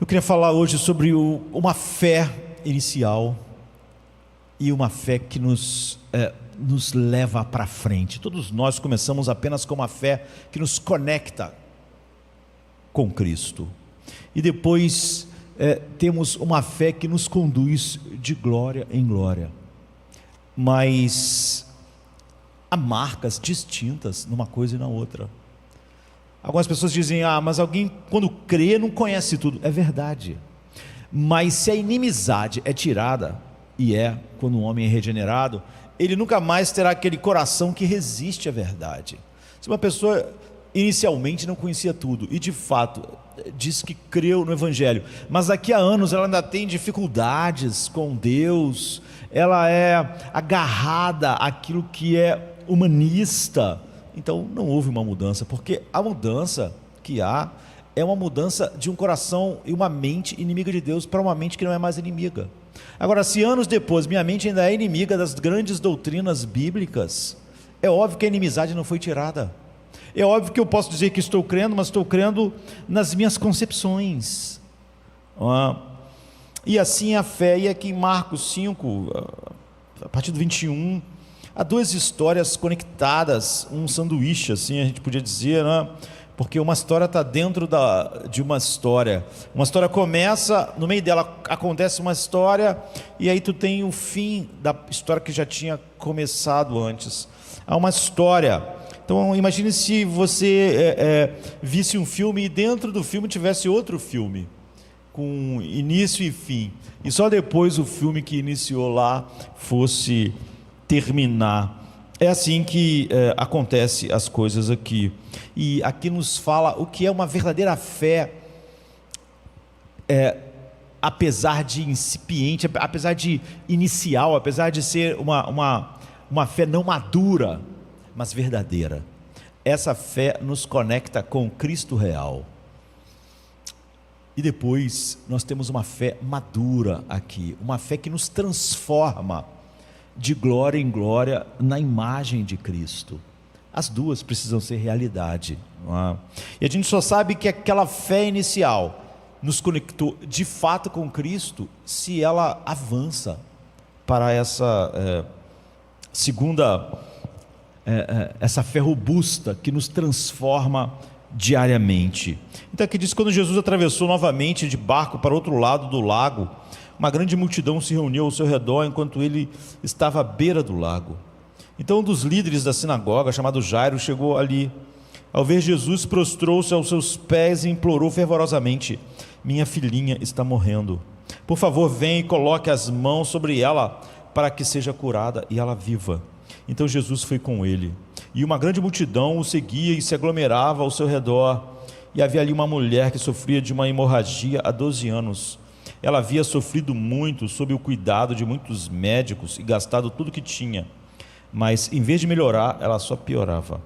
Eu queria falar hoje sobre uma fé inicial e uma fé que nos leva para frente. Todos nós começamos apenas com uma fé que nos conecta com Cristo. E depois temos uma fé que nos conduz de glória em glória. Mas há marcas distintas numa coisa e na outra. Algumas pessoas dizem, mas alguém quando crê não conhece tudo. É verdade. Mas se a inimizade é tirada, e quando um homem é regenerado, ele nunca mais terá aquele coração que resiste à verdade. Se uma pessoa inicialmente não conhecia tudo, e de fato diz que creu no Evangelho, mas daqui a anos ela ainda tem dificuldades com Deus, ela é agarrada àquilo que é humanista, então não houve uma mudança, porque a mudança que há é uma mudança de um coração e uma mente inimiga de Deus para uma mente que não é mais inimiga. Agora, se anos depois minha mente ainda é inimiga das grandes doutrinas bíblicas, é óbvio que a inimizade não foi tirada. É óbvio que eu posso dizer que estou crendo, mas estou crendo nas minhas concepções. E assim a fé, e aqui em Marcos 5, a partir do 21, há duas histórias conectadas, um sanduíche, assim a gente podia dizer, né? Porque uma história está dentro de uma história. Uma história começa, no meio dela acontece uma história, e aí tu tem o fim da história que já tinha começado antes. Há uma história. Então imagine se você visse um filme e dentro do filme tivesse outro filme, com início e fim, e só depois o filme que iniciou lá fosse terminar. É assim que acontece as coisas aqui. E aqui nos fala o que é uma verdadeira fé, apesar de incipiente, apesar de inicial, apesar de ser uma fé não madura, mas verdadeira. Essa fé nos conecta com Cristo real. E depois nós temos uma fé madura aqui, uma fé que nos transforma de glória em glória na imagem de Cristo. As duas precisam ser realidade, não é? E a gente só sabe que aquela fé inicial nos conectou de fato com Cristo se ela avança para essa essa fé robusta que nos transforma diariamente. Então aqui diz que quando Jesus atravessou novamente de barco para outro lado do lago, uma grande multidão se reuniu ao seu redor enquanto ele estava à beira do lago. Então um dos líderes da sinagoga, chamado Jairo, chegou ali. Ao ver Jesus, prostrou-se aos seus pés e implorou fervorosamente: minha filhinha está morrendo. Por favor, venha e coloque as mãos sobre ela para que seja curada e ela viva. Então Jesus foi com ele, e uma grande multidão o seguia e se aglomerava ao seu redor. E havia ali uma mulher que sofria de uma hemorragia há 12 anos. Ela havia sofrido muito sob o cuidado de muitos médicos e gastado tudo que tinha, mas em vez de melhorar, ela só piorava.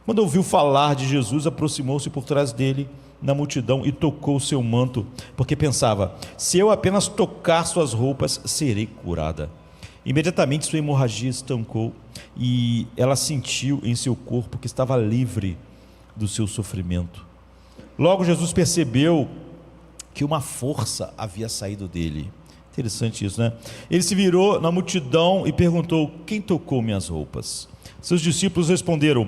Quando ouviu falar de Jesus, aproximou-se por trás dele na multidão e tocou o seu manto, porque pensava: se eu apenas tocar suas roupas, serei curada. Imediatamente sua hemorragia estancou e ela sentiu em seu corpo que estava livre do seu sofrimento. Logo Jesus percebeu que uma força havia saído dele. Interessante isso, né? Ele se virou na multidão e perguntou: quem tocou minhas roupas? Seus discípulos responderam: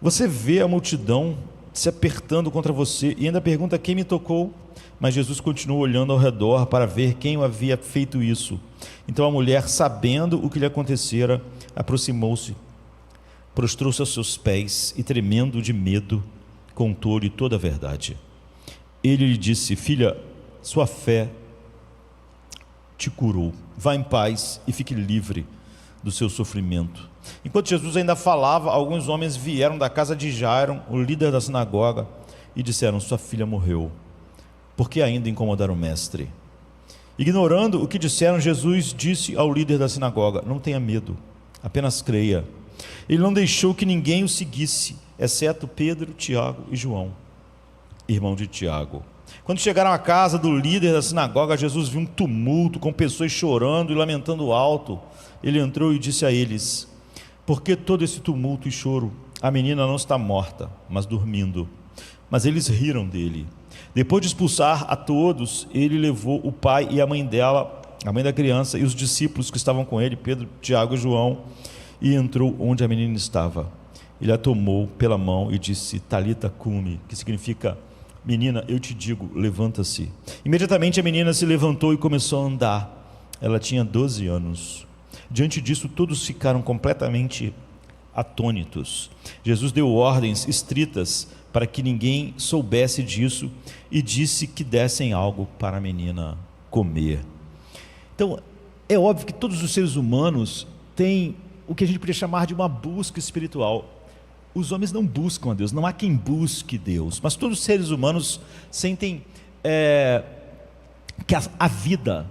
você vê a multidão se apertando contra você e ainda pergunta quem me tocou? Mas Jesus continuou olhando ao redor para ver quem havia feito isso. Então a mulher, sabendo o que lhe acontecera, aproximou-se, prostrou-se aos seus pés e, tremendo de medo, contou-lhe toda a verdade. Ele lhe disse: filha, sua fé te curou. Vá em paz e fique livre do seu sofrimento. Enquanto Jesus ainda falava, alguns homens vieram da casa de Jairo, o líder da sinagoga, e disseram: sua filha morreu. Por que ainda incomodar o mestre? Ignorando o que disseram, Jesus disse ao líder da sinagoga: não tenha medo, apenas creia. Ele não deixou que ninguém o seguisse, exceto Pedro, Tiago e João, irmão de Tiago. Quando chegaram à casa do líder da sinagoga, Jesus viu um tumulto, com pessoas chorando e lamentando alto. Ele entrou e disse a eles: por que todo esse tumulto e choro? A menina não está morta, mas dormindo. Mas eles riram dele. Depois de expulsar a todos, ele levou o pai e a mãe dela, a mãe da criança, e os discípulos que estavam com ele, Pedro, Tiago e João, e entrou onde a menina estava. Ele a tomou pela mão e disse: Talita cumi, que significa: menina, eu te digo, levanta-se. Imediatamente a menina se levantou e começou a andar. Ela tinha 12 anos. Diante disso, todos ficaram completamente atônitos. Jesus deu ordens estritas para que ninguém soubesse disso e disse que dessem algo para a menina comer. Então, é óbvio que todos os seres humanos têm o que a gente poderia chamar de uma busca espiritual. Os homens não buscam a Deus, não há quem busque Deus, mas todos os seres humanos sentem que a vida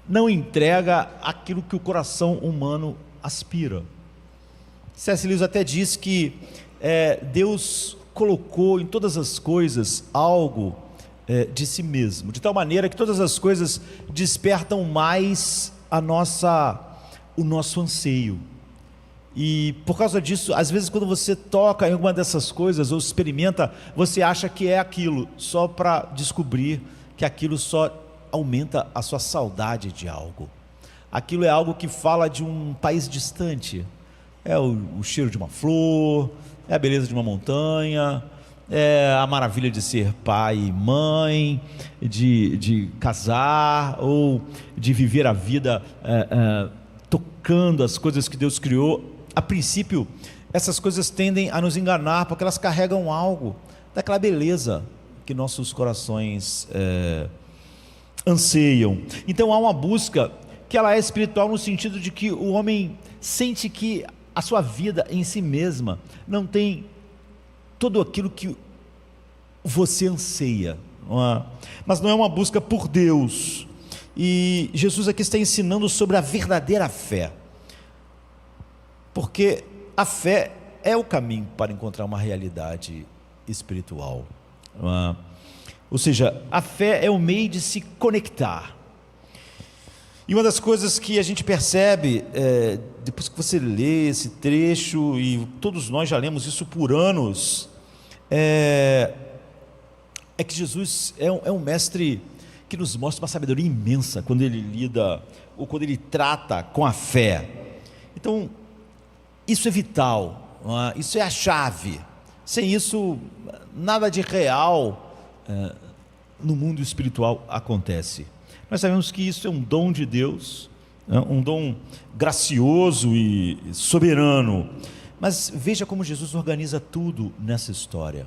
não entrega aquilo que o coração humano aspira. C.S. Lewis até diz que Deus colocou em todas as coisas algo de si mesmo, de tal maneira que todas as coisas despertam mais o nosso anseio. E por causa disso, às vezes quando você toca em alguma dessas coisas ou experimenta, você acha que é aquilo, só para descobrir que aquilo só aumenta a sua saudade de algo. Aquilo é algo que fala de um país distante. É o cheiro de uma flor, é a beleza de uma montanha, é a maravilha de ser pai e mãe, de casar ou de viver a vida tocando as coisas que Deus criou. A princípio, essas coisas tendem a nos enganar porque elas carregam algo daquela beleza que nossos corações anseiam. Então há uma busca que ela é espiritual no sentido de que o homem sente que a sua vida em si mesma não tem tudo aquilo que você anseia, mas não é uma busca por Deus. E Jesus aqui está ensinando sobre a verdadeira fé, porque a fé é o caminho para encontrar uma realidade espiritual, ou seja, a fé é o meio de se conectar. E uma das coisas que a gente percebe, depois que você lê esse trecho, e todos nós já lemos isso por anos, é que Jesus é um mestre que nos mostra uma sabedoria imensa quando ele lida, ou quando ele trata com a fé. Então, isso é vital, isso é a chave. Sem isso, nada de real no mundo espiritual acontece. Nós sabemos que isso é um dom de Deus, um dom gracioso e soberano, mas veja como Jesus organiza tudo nessa história.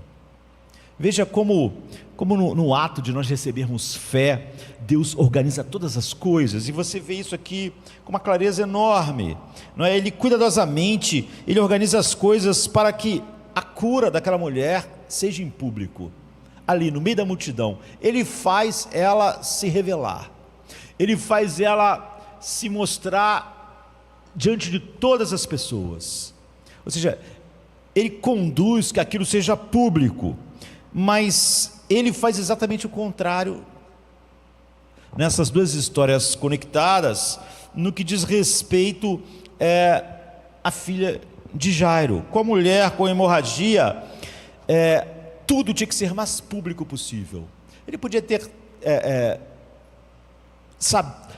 Veja como no ato de nós recebermos fé, Deus organiza todas as coisas, e você vê isso aqui com uma clareza enorme, não é? Ele cuidadosamente, ele organiza as coisas para que a cura daquela mulher seja em público, ali no meio da multidão. Ele faz ela se revelar, ele faz ela se mostrar diante de todas as pessoas, ou seja, ele conduz que aquilo seja público. Mas ele faz exatamente o contrário nessas duas histórias conectadas, no que diz respeito à filha de Jairo. Com a mulher com a hemorragia, tudo tinha que ser mais público possível. Ele podia ter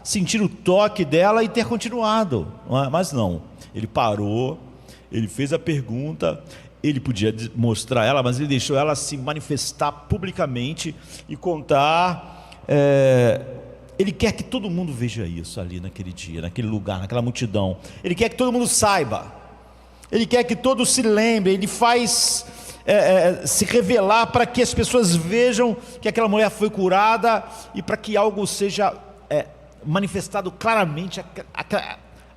sentir o toque dela e ter continuado, mas não. Ele parou, ele fez a pergunta. Ele podia mostrar ela, mas ele deixou ela se manifestar publicamente e contar. Ele quer que todo mundo veja isso ali naquele dia, naquele lugar, naquela multidão. Ele quer que todo mundo saiba. Ele quer que todos se lembrem. Ele faz se revelar para que as pessoas vejam que aquela mulher foi curada e para que algo seja manifestado claramente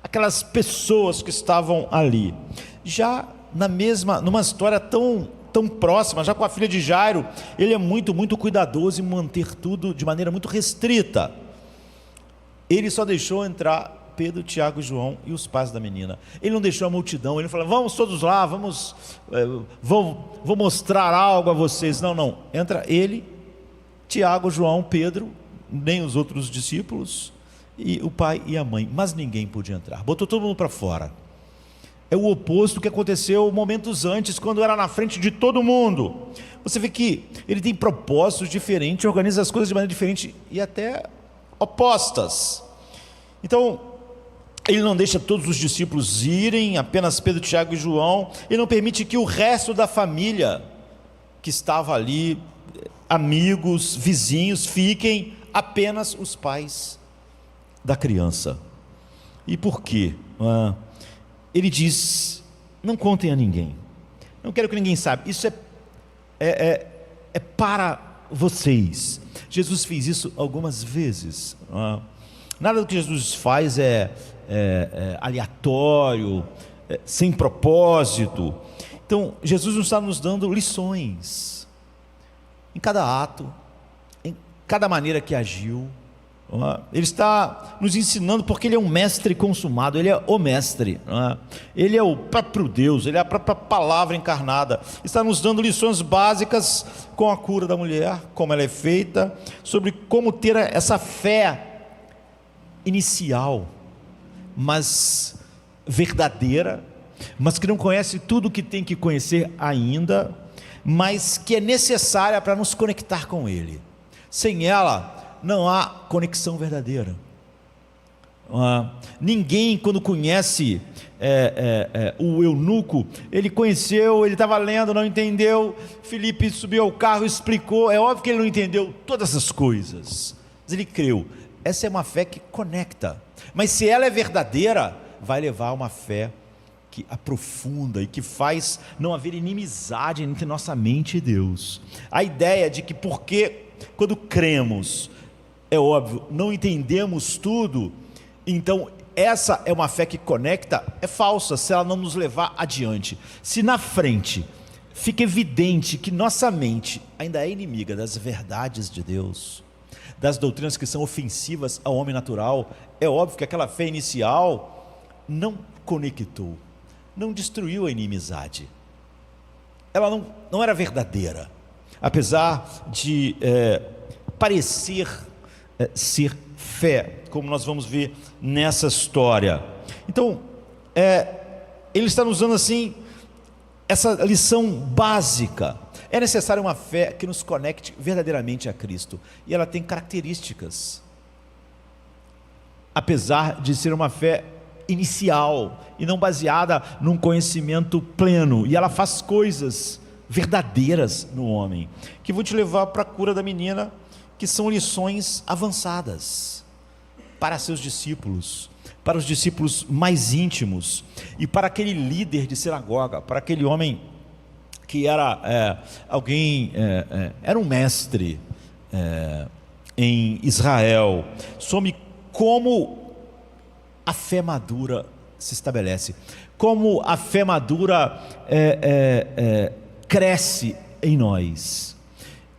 aquelas pessoas que estavam ali. Já numa história tão próxima, já com a filha de Jairo, ele é muito cuidadoso em manter tudo de maneira muito restrita. Ele só deixou entrar Pedro, Tiago e João e os pais da menina. Ele não deixou a multidão. Ele falou: vamos todos lá, vou mostrar algo a vocês. Não, entra ele, Tiago, João, Pedro, nem os outros discípulos, e o pai e a mãe, mas ninguém podia entrar. Botou todo mundo para fora. é o oposto do que aconteceu momentos antes, quando era na frente de todo mundo. Você vê que ele tem propósitos diferentes, organiza as coisas de maneira diferente e até opostas. Então, ele não deixa todos os discípulos irem, apenas Pedro, Tiago e João. Ele não permite que o resto da família que estava ali, amigos, vizinhos, fiquem, apenas os pais da criança. E por quê? Ele diz: não contem a ninguém, não quero que ninguém saiba, isso é para vocês. Jesus fez isso algumas vezes. Nada do que Jesus faz é aleatório, sem propósito. Então Jesus não está nos dando lições em cada ato, em cada maneira que agiu. Ele está nos ensinando, porque ele é um mestre consumado, ele é o mestre, ele é o próprio Deus, ele é a própria palavra encarnada. Está nos dando lições básicas com a cura da mulher, como ela é feita, sobre como ter essa fé inicial, mas verdadeira, mas que não conhece tudo o que tem que conhecer ainda, mas que é necessária para nos conectar com ele. Sem ela não há conexão verdadeira. Ninguém, quando conhece o eunuco, ele conheceu, ele estava lendo, não entendeu. Filipe subiu ao carro, explicou. É óbvio que ele não entendeu todas as coisas, mas ele creu. Essa é uma fé que conecta, mas se ela é verdadeira, vai levar a uma fé que aprofunda e que faz não haver inimizade entre nossa mente e Deus. A ideia de que porque quando cremos, é óbvio, não entendemos tudo, então essa é uma fé que conecta, é falsa se ela não nos levar adiante. Se na frente fica evidente que nossa mente ainda é inimiga das verdades de Deus, das doutrinas que são ofensivas ao homem natural, é óbvio que aquela fé inicial não conectou, não destruiu a inimizade, ela não era verdadeira, apesar de parecer ser fé, como nós vamos ver nessa história. Então, ele está nos dando assim essa lição básica. É necessária uma fé que nos conecte verdadeiramente a Cristo, e ela tem características, apesar de ser uma fé inicial e não baseada num conhecimento pleno, e ela faz coisas verdadeiras no homem, que vão te levar para a cura da menina, que são lições avançadas para seus discípulos, para os discípulos mais íntimos, e para aquele líder de sinagoga, para aquele homem que era era um mestre em Israel. Some como a fé madura se estabelece, como a fé madura cresce em nós.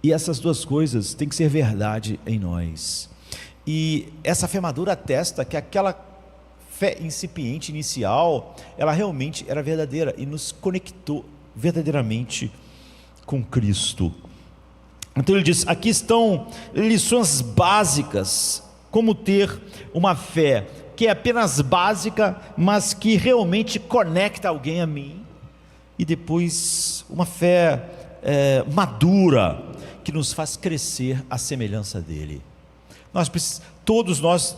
E essas duas coisas têm que ser verdade em nós. E essa fé madura atesta que aquela fé incipiente inicial, ela realmente era verdadeira e nos conectou verdadeiramente com Cristo. Então ele diz: aqui estão lições básicas, como ter uma fé que é apenas básica, mas que realmente conecta alguém a mim, e depois uma fé madura, que nos faz crescer à semelhança dele. Todos nós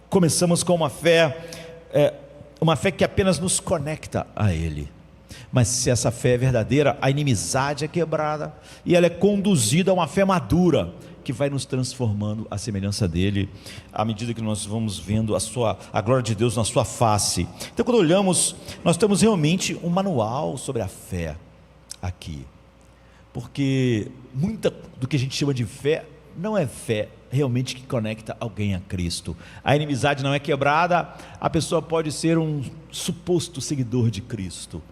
começamos com uma fé que apenas nos conecta a ele, mas se essa fé é verdadeira, a inimizade é quebrada, e ela é conduzida a uma fé madura, que vai nos transformando à semelhança dele, à medida que nós vamos vendo a glória de Deus na sua face. Então, quando olhamos, nós temos realmente um manual sobre a fé aqui, porque muita do que a gente chama de fé não é fé realmente que conecta alguém a Cristo. A inimizade não é quebrada, a pessoa pode ser um suposto seguidor de Cristo.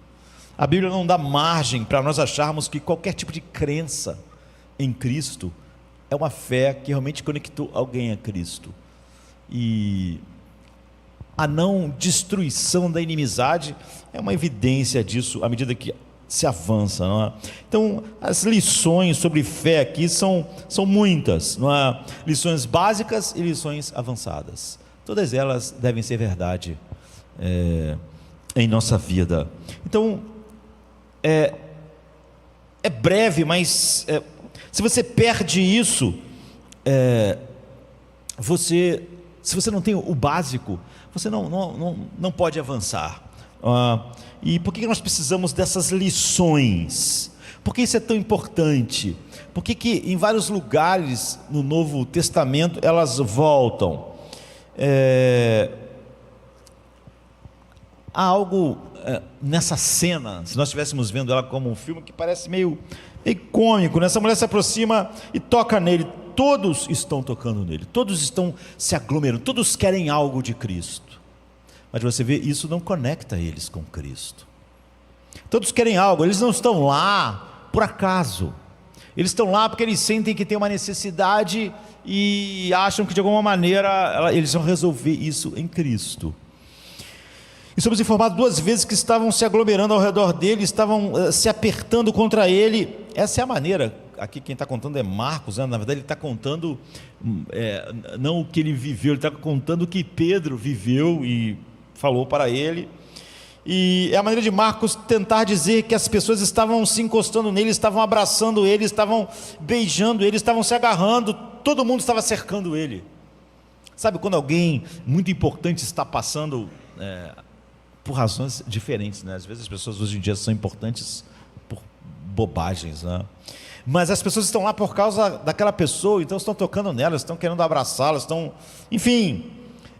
A Bíblia não dá margem para nós acharmos que qualquer tipo de crença em Cristo é uma fé que realmente conectou alguém a Cristo. E a não destruição da inimizade é uma evidência disso à medida que se avança, não é? Então, as lições sobre fé aqui são muitas, não é? Lições básicas e lições avançadas. Todas elas devem ser verdade em nossa vida. Então, é breve, mas se você perde isso, se você não tem o básico, você não pode avançar. E por que nós precisamos dessas lições? Por que isso é tão importante? Por que em vários lugares no Novo Testamento elas voltam? Há algo nessa cena, se nós estivéssemos vendo ela como um filme, que parece meio cômico, né? Essa mulher se aproxima e toca nele. Todos estão tocando nele, todos estão se aglomerando, todos querem algo de Cristo. Mas você vê, isso não conecta eles com Cristo. Todos querem algo, eles não estão lá por acaso. Eles estão lá porque eles sentem que tem uma necessidade e acham que de alguma maneira eles vão resolver isso em Cristo. E somos informados 2 vezes que estavam se aglomerando ao redor dele, estavam se apertando contra ele. Essa é a maneira. Aqui quem está contando é Marcos, né? Na verdade ele está contando não o que ele viveu, ele está contando o que Pedro viveu e falou para ele. E é a maneira de Marcos tentar dizer que as pessoas estavam se encostando nele, estavam abraçando ele, estavam beijando ele, estavam se agarrando, todo mundo estava cercando ele. Sabe quando alguém muito importante está passando por razões diferentes, né? Às vezes as pessoas hoje em dia são importantes por bobagens, né? Mas as pessoas estão lá por causa daquela pessoa, então estão tocando nela, estão querendo abraçá-la, enfim,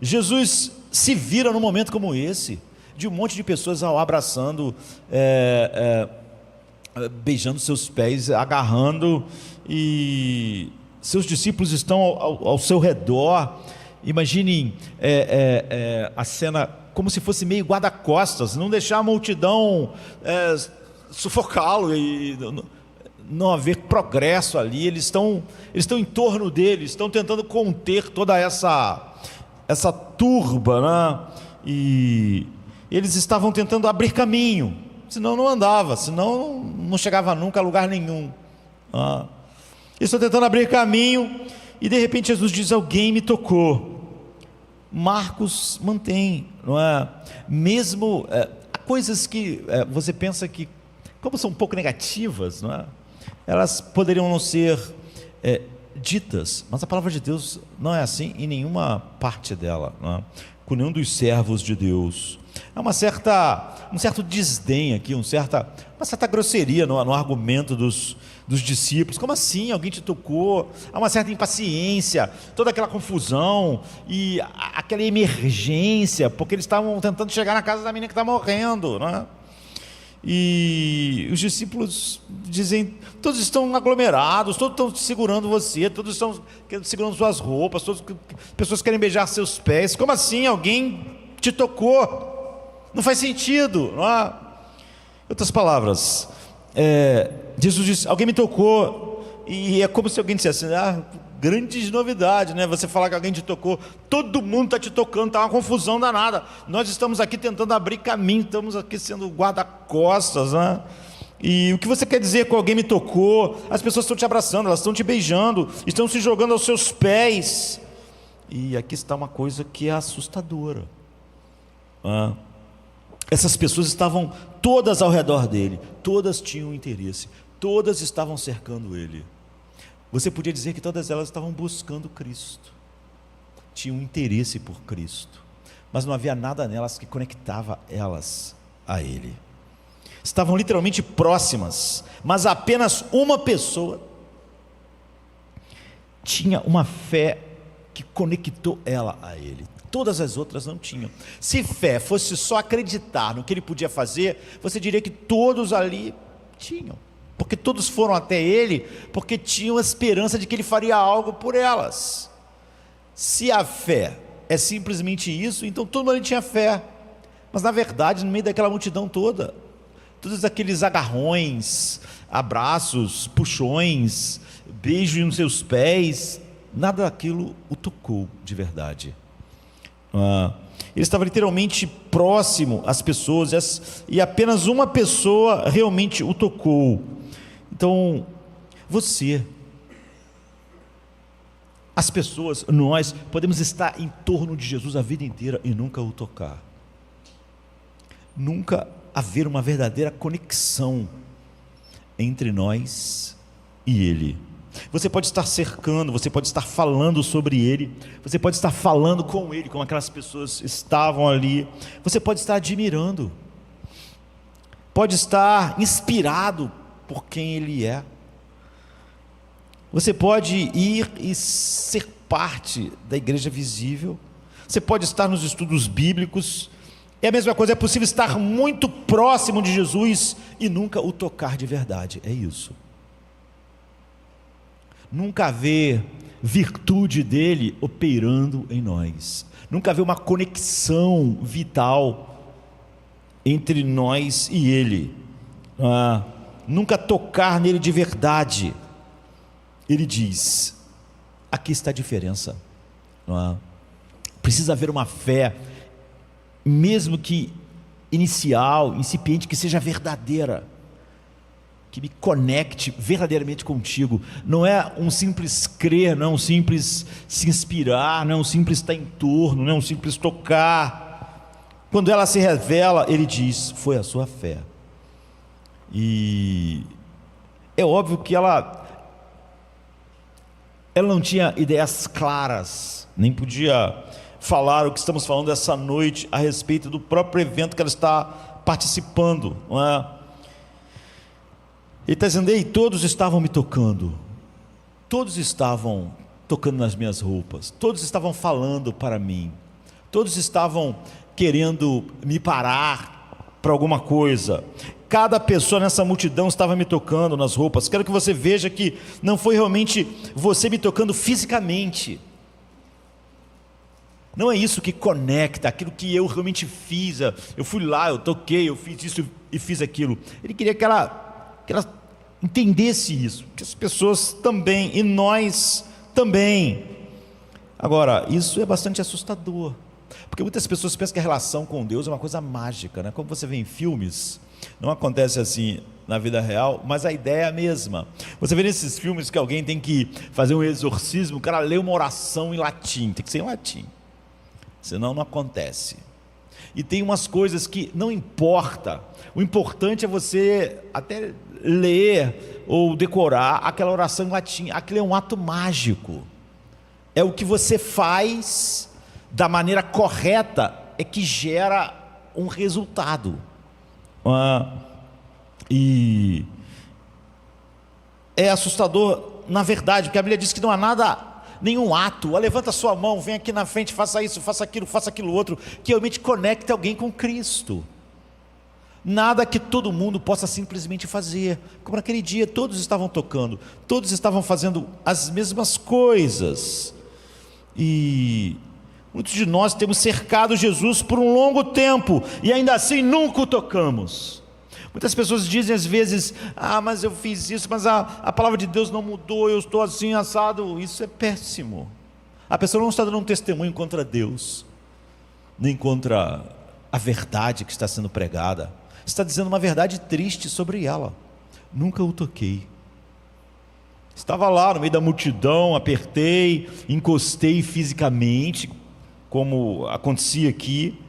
Jesus se vira num momento como esse, de um monte de pessoas ao abraçando, beijando seus pés, agarrando, e seus discípulos estão ao seu redor. Imaginem a cena como se fosse meio guarda-costas, não deixar a multidão sufocá-lo e não haver progresso ali. Eles estão em torno dele, estão tentando conter toda essa turba, né? E eles estavam tentando abrir caminho, senão não andava, senão não chegava nunca a lugar nenhum. Eles estão tentando abrir caminho e de repente Jesus diz: alguém me tocou. Marcos mantém, não é? Mesmo há coisas que você pensa que, como são um pouco negativas, não é? Elas poderiam não ser ditas, mas a palavra de Deus não é assim em nenhuma parte dela, não é? Com nenhum dos servos de Deus. Há um certo desdém aqui, uma certa grosseria no argumento dos discípulos. Como assim? Alguém te tocou? Há uma certa impaciência, toda aquela confusão e aquela emergência, porque eles estavam tentando chegar na casa da menina que está morrendo, não é? E os discípulos dizem: todos estão aglomerados, todos estão segurando você, todos estão segurando suas roupas, pessoas querem beijar seus pés. Como assim? Alguém te tocou? Não faz sentido, não é? Em outras palavras, Jesus diz: alguém me tocou, e é como se alguém dissesse: grande novidade, né? Você falar que alguém te tocou, todo mundo está te tocando, está uma confusão danada. Nós estamos aqui tentando abrir caminho, estamos aqui sendo guarda-costas, né? E o que você quer dizer com alguém me tocou? As pessoas estão te abraçando, elas estão te beijando, estão se jogando aos seus pés. E aqui está uma coisa que é assustadora. Essas pessoas estavam todas ao redor dele, todas tinham interesse, todas estavam cercando ele. Você podia dizer que todas elas estavam buscando Cristo, tinham interesse por Cristo, mas não havia nada nelas que conectava elas a Ele. Estavam literalmente próximas, mas apenas uma pessoa tinha uma fé que conectou ela a Ele. Todas as outras não tinham. Se fé fosse só acreditar no que Ele podia fazer, você diria que todos ali tinham, porque todos foram até ele, porque tinham a esperança de que ele faria algo por elas. Se a fé é simplesmente isso, então todo mundo tinha fé, mas na verdade, no meio daquela multidão toda, todos aqueles agarrões, abraços, puxões, beijos nos seus pés, nada daquilo o tocou de verdade. Ele estava literalmente próximo às pessoas, e apenas uma pessoa realmente o tocou. Então, as pessoas, nós podemos estar em torno de Jesus a vida inteira e nunca o tocar. nunca haver uma verdadeira conexão entre nós e Ele. Você pode estar cercando, você pode estar falando sobre Ele, você pode estar falando com Ele, como aquelas pessoas estavam ali, você pode estar admirando, pode estar inspirado por quem Ele é. Você pode ir e ser parte da igreja visível, você pode estar nos estudos bíblicos. É a mesma coisa, é possível estar muito próximo de Jesus e nunca o tocar de verdade, é isso. Nunca haver virtude dele operando em nós, nunca haver uma conexão vital entre nós e ele, nunca tocar nele de verdade. Ele diz, aqui está a diferença, precisa haver uma fé, mesmo que inicial, incipiente, que seja verdadeira, que me conecte verdadeiramente contigo. Não é um simples crer, não é um simples se inspirar, não é um simples estar em torno, não é um simples tocar. Quando ela se revela, ele diz, foi a sua fé. E é óbvio que ela não tinha ideias claras, nem podia falar o que estamos falando essa noite a respeito do próprio evento que ela está participando, não é? Ele está dizendo, ei, todos estavam me tocando, todos estavam tocando nas minhas roupas, todos estavam falando para mim, todos estavam querendo me parar para alguma coisa, cada pessoa nessa multidão estava me tocando nas roupas. Quero que você veja que não foi realmente você me tocando fisicamente, não é isso que conecta, aquilo que eu realmente fiz, eu fui lá, eu toquei, eu fiz isso e fiz aquilo. Ele queria que ela entendesse isso, que as pessoas também, e nós também. Agora, isso é bastante assustador, porque muitas pessoas pensam que a relação com Deus é uma coisa mágica, né? Como você vê em filmes, não acontece assim na vida real, mas a ideia é a mesma. Você vê nesses filmes que alguém tem que fazer um exorcismo, o cara lê uma oração em latim, tem que ser em latim, senão não acontece. E tem umas coisas que não importa, o importante é você até ler ou decorar aquela oração em latim. Aquilo é um ato mágico, é o que você faz da maneira correta, é que gera um resultado. E é assustador na verdade, porque a Bíblia diz que não há nada, nenhum ato, levanta sua mão, vem aqui na frente, faça isso, faça aquilo outro, que realmente conecte alguém com Cristo. Nada que todo mundo possa simplesmente fazer, como naquele dia todos estavam tocando, todos estavam fazendo as mesmas coisas, e muitos de nós temos cercado Jesus por um longo tempo, e ainda assim nunca o tocamos. Muitas pessoas dizem às vezes, mas eu fiz isso, mas a palavra de Deus não mudou, eu estou assim assado. Isso é péssimo. A pessoa não está dando um testemunho contra Deus, nem contra a verdade que está sendo pregada, está dizendo uma verdade triste sobre ela. Nunca o toquei. Estava lá no meio da multidão, apertei, encostei fisicamente, como acontecia aqui.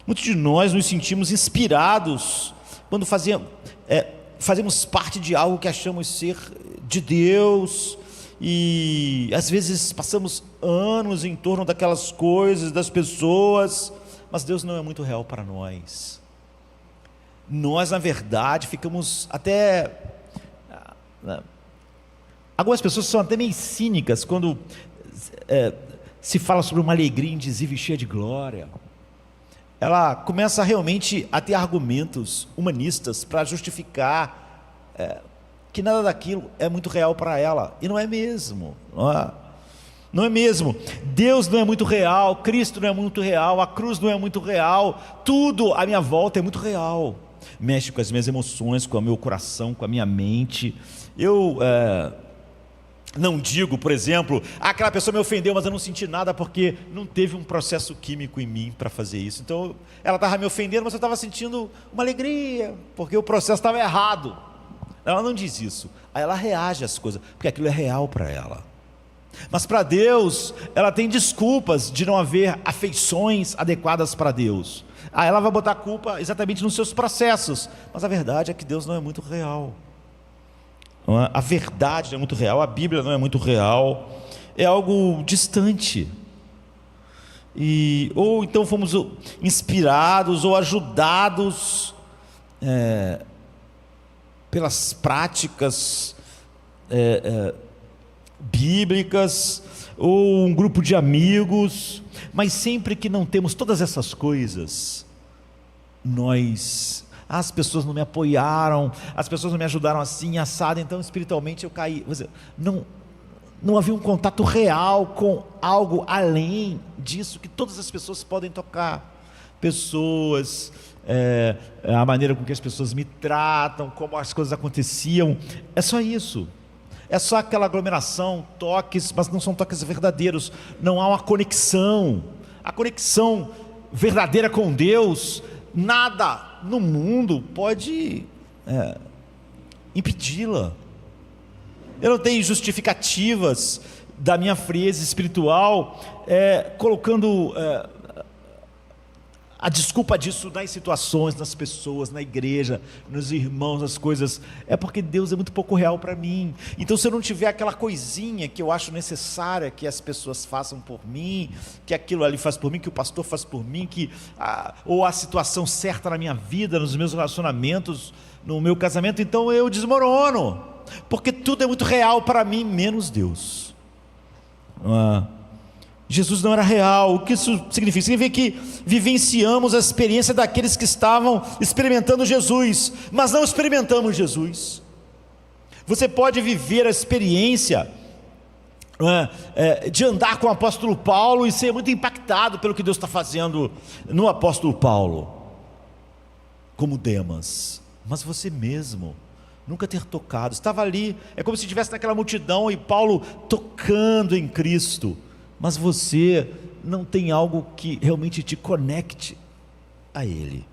Muitos de nós nos sentimos inspirados quando fazemos parte de algo que achamos ser de Deus, e às vezes passamos anos em torno daquelas coisas, das pessoas, mas Deus não é muito real para nós. Nós, na verdade, ficamos até... algumas pessoas são até meio cínicas quando se fala sobre uma alegria indizível e cheia de glória. Ela começa realmente a ter argumentos humanistas para justificar que nada daquilo é muito real para ela, e não é mesmo, não é mesmo. Deus não é muito real, Cristo não é muito real, a cruz não é muito real, tudo à minha volta é muito real, mexe com as minhas emoções, com o meu coração, com a minha mente. Eu não digo, por exemplo, aquela pessoa me ofendeu, mas eu não senti nada, porque não teve um processo químico em mim para fazer isso. Então ela estava me ofendendo, mas eu estava sentindo uma alegria, porque o processo estava errado. Ela não diz isso, aí ela reage às coisas, porque aquilo é real para ela. Mas para Deus, ela tem desculpas de não haver afeições adequadas para Deus. Aí ela vai botar a culpa exatamente nos seus processos, mas a verdade é que Deus não é muito real. A verdade não é muito real, a Bíblia não é muito real, é algo distante. Ou então fomos inspirados ou ajudados pelas práticas bíblicas, ou um grupo de amigos, mas sempre que não temos todas essas coisas, as pessoas não me apoiaram, as pessoas não me ajudaram assim, assado, então espiritualmente eu caí. Não havia um contato real com algo além disso que todas as pessoas podem tocar. Pessoas, a maneira com que as pessoas me tratam, como as coisas aconteciam, é só isso. É só aquela aglomeração, toques, mas não são toques verdadeiros. Não há uma conexão. A conexão verdadeira com Deus, nada no mundo pode impedi-la. Eu não tenho justificativas da minha frieza espiritual, colocando a desculpa disso nas situações, nas pessoas, na igreja, nos irmãos, nas coisas. É porque Deus é muito pouco real para mim. Então, se eu não tiver aquela coisinha que eu acho necessária que as pessoas façam por mim, que aquilo ali faz por mim, que o pastor faz por mim, ou a situação certa na minha vida, nos meus relacionamentos, no meu casamento, então eu desmorono, porque tudo é muito real para mim, menos Deus. Jesus não era real. O que isso significa? Significa que vivenciamos a experiência daqueles que estavam experimentando Jesus, mas não experimentamos Jesus. Você pode viver a experiência de andar com o apóstolo Paulo e ser muito impactado pelo que Deus está fazendo no apóstolo Paulo, como Demas, mas você mesmo nunca ter tocado, estava ali, é como se estivesse naquela multidão e Paulo tocando em Cristo, mas você não tem algo que realmente te conecte a Ele.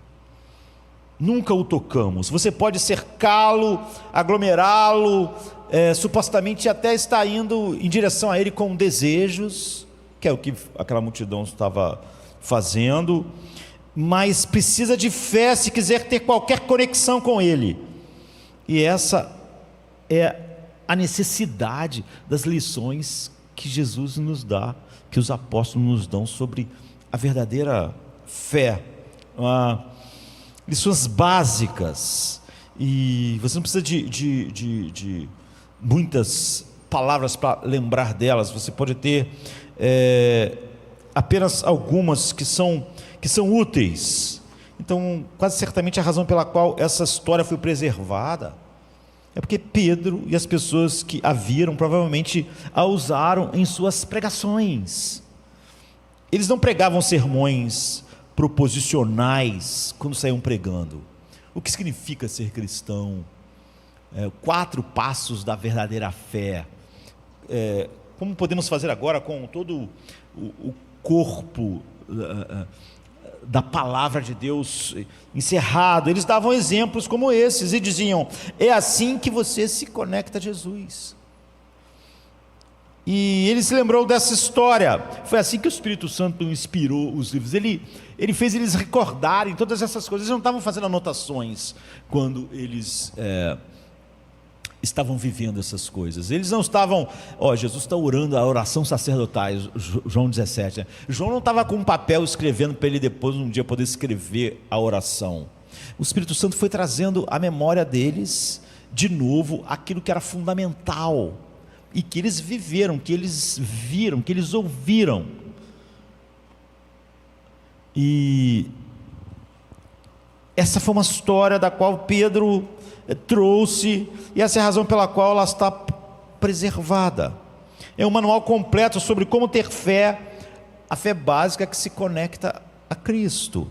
Nunca o tocamos. Você pode cercá-lo, aglomerá-lo, supostamente até estar indo em direção a Ele com desejos, que é o que aquela multidão estava fazendo, mas precisa de fé se quiser ter qualquer conexão com Ele. E essa é a necessidade das lições que Jesus nos dá, que os apóstolos nos dão sobre a verdadeira fé. Lições básicas, e você não precisa de muitas palavras para lembrar delas. Você pode ter apenas algumas que são úteis. Então, quase certamente a razão pela qual essa história foi preservada é porque Pedro e as pessoas que a viram provavelmente a usaram em suas pregações. Eles não pregavam sermões proposicionais quando saíam pregando. O que significa ser cristão? 4 passos da verdadeira fé. Como podemos fazer agora com todo o corpo da palavra de Deus encerrado. Eles davam exemplos como esses e diziam: é assim que você se conecta a Jesus. E ele se lembrou dessa história. Foi assim que o Espírito Santo inspirou os livros. Ele fez eles recordarem todas essas coisas. Eles não estavam fazendo anotações quando eles estavam vivendo essas coisas. Eles não estavam, Jesus está orando a oração sacerdotal, João 17, né? João não estava com um papel escrevendo para ele depois um dia poder escrever a oração. O Espírito Santo foi trazendo à memória deles de novo aquilo que era fundamental e que eles viveram, que eles viram, que eles ouviram. E essa foi uma história da qual Pedro trouxe, e essa é a razão pela qual ela está preservada. É um manual completo sobre como ter fé, a fé básica que se conecta a Cristo.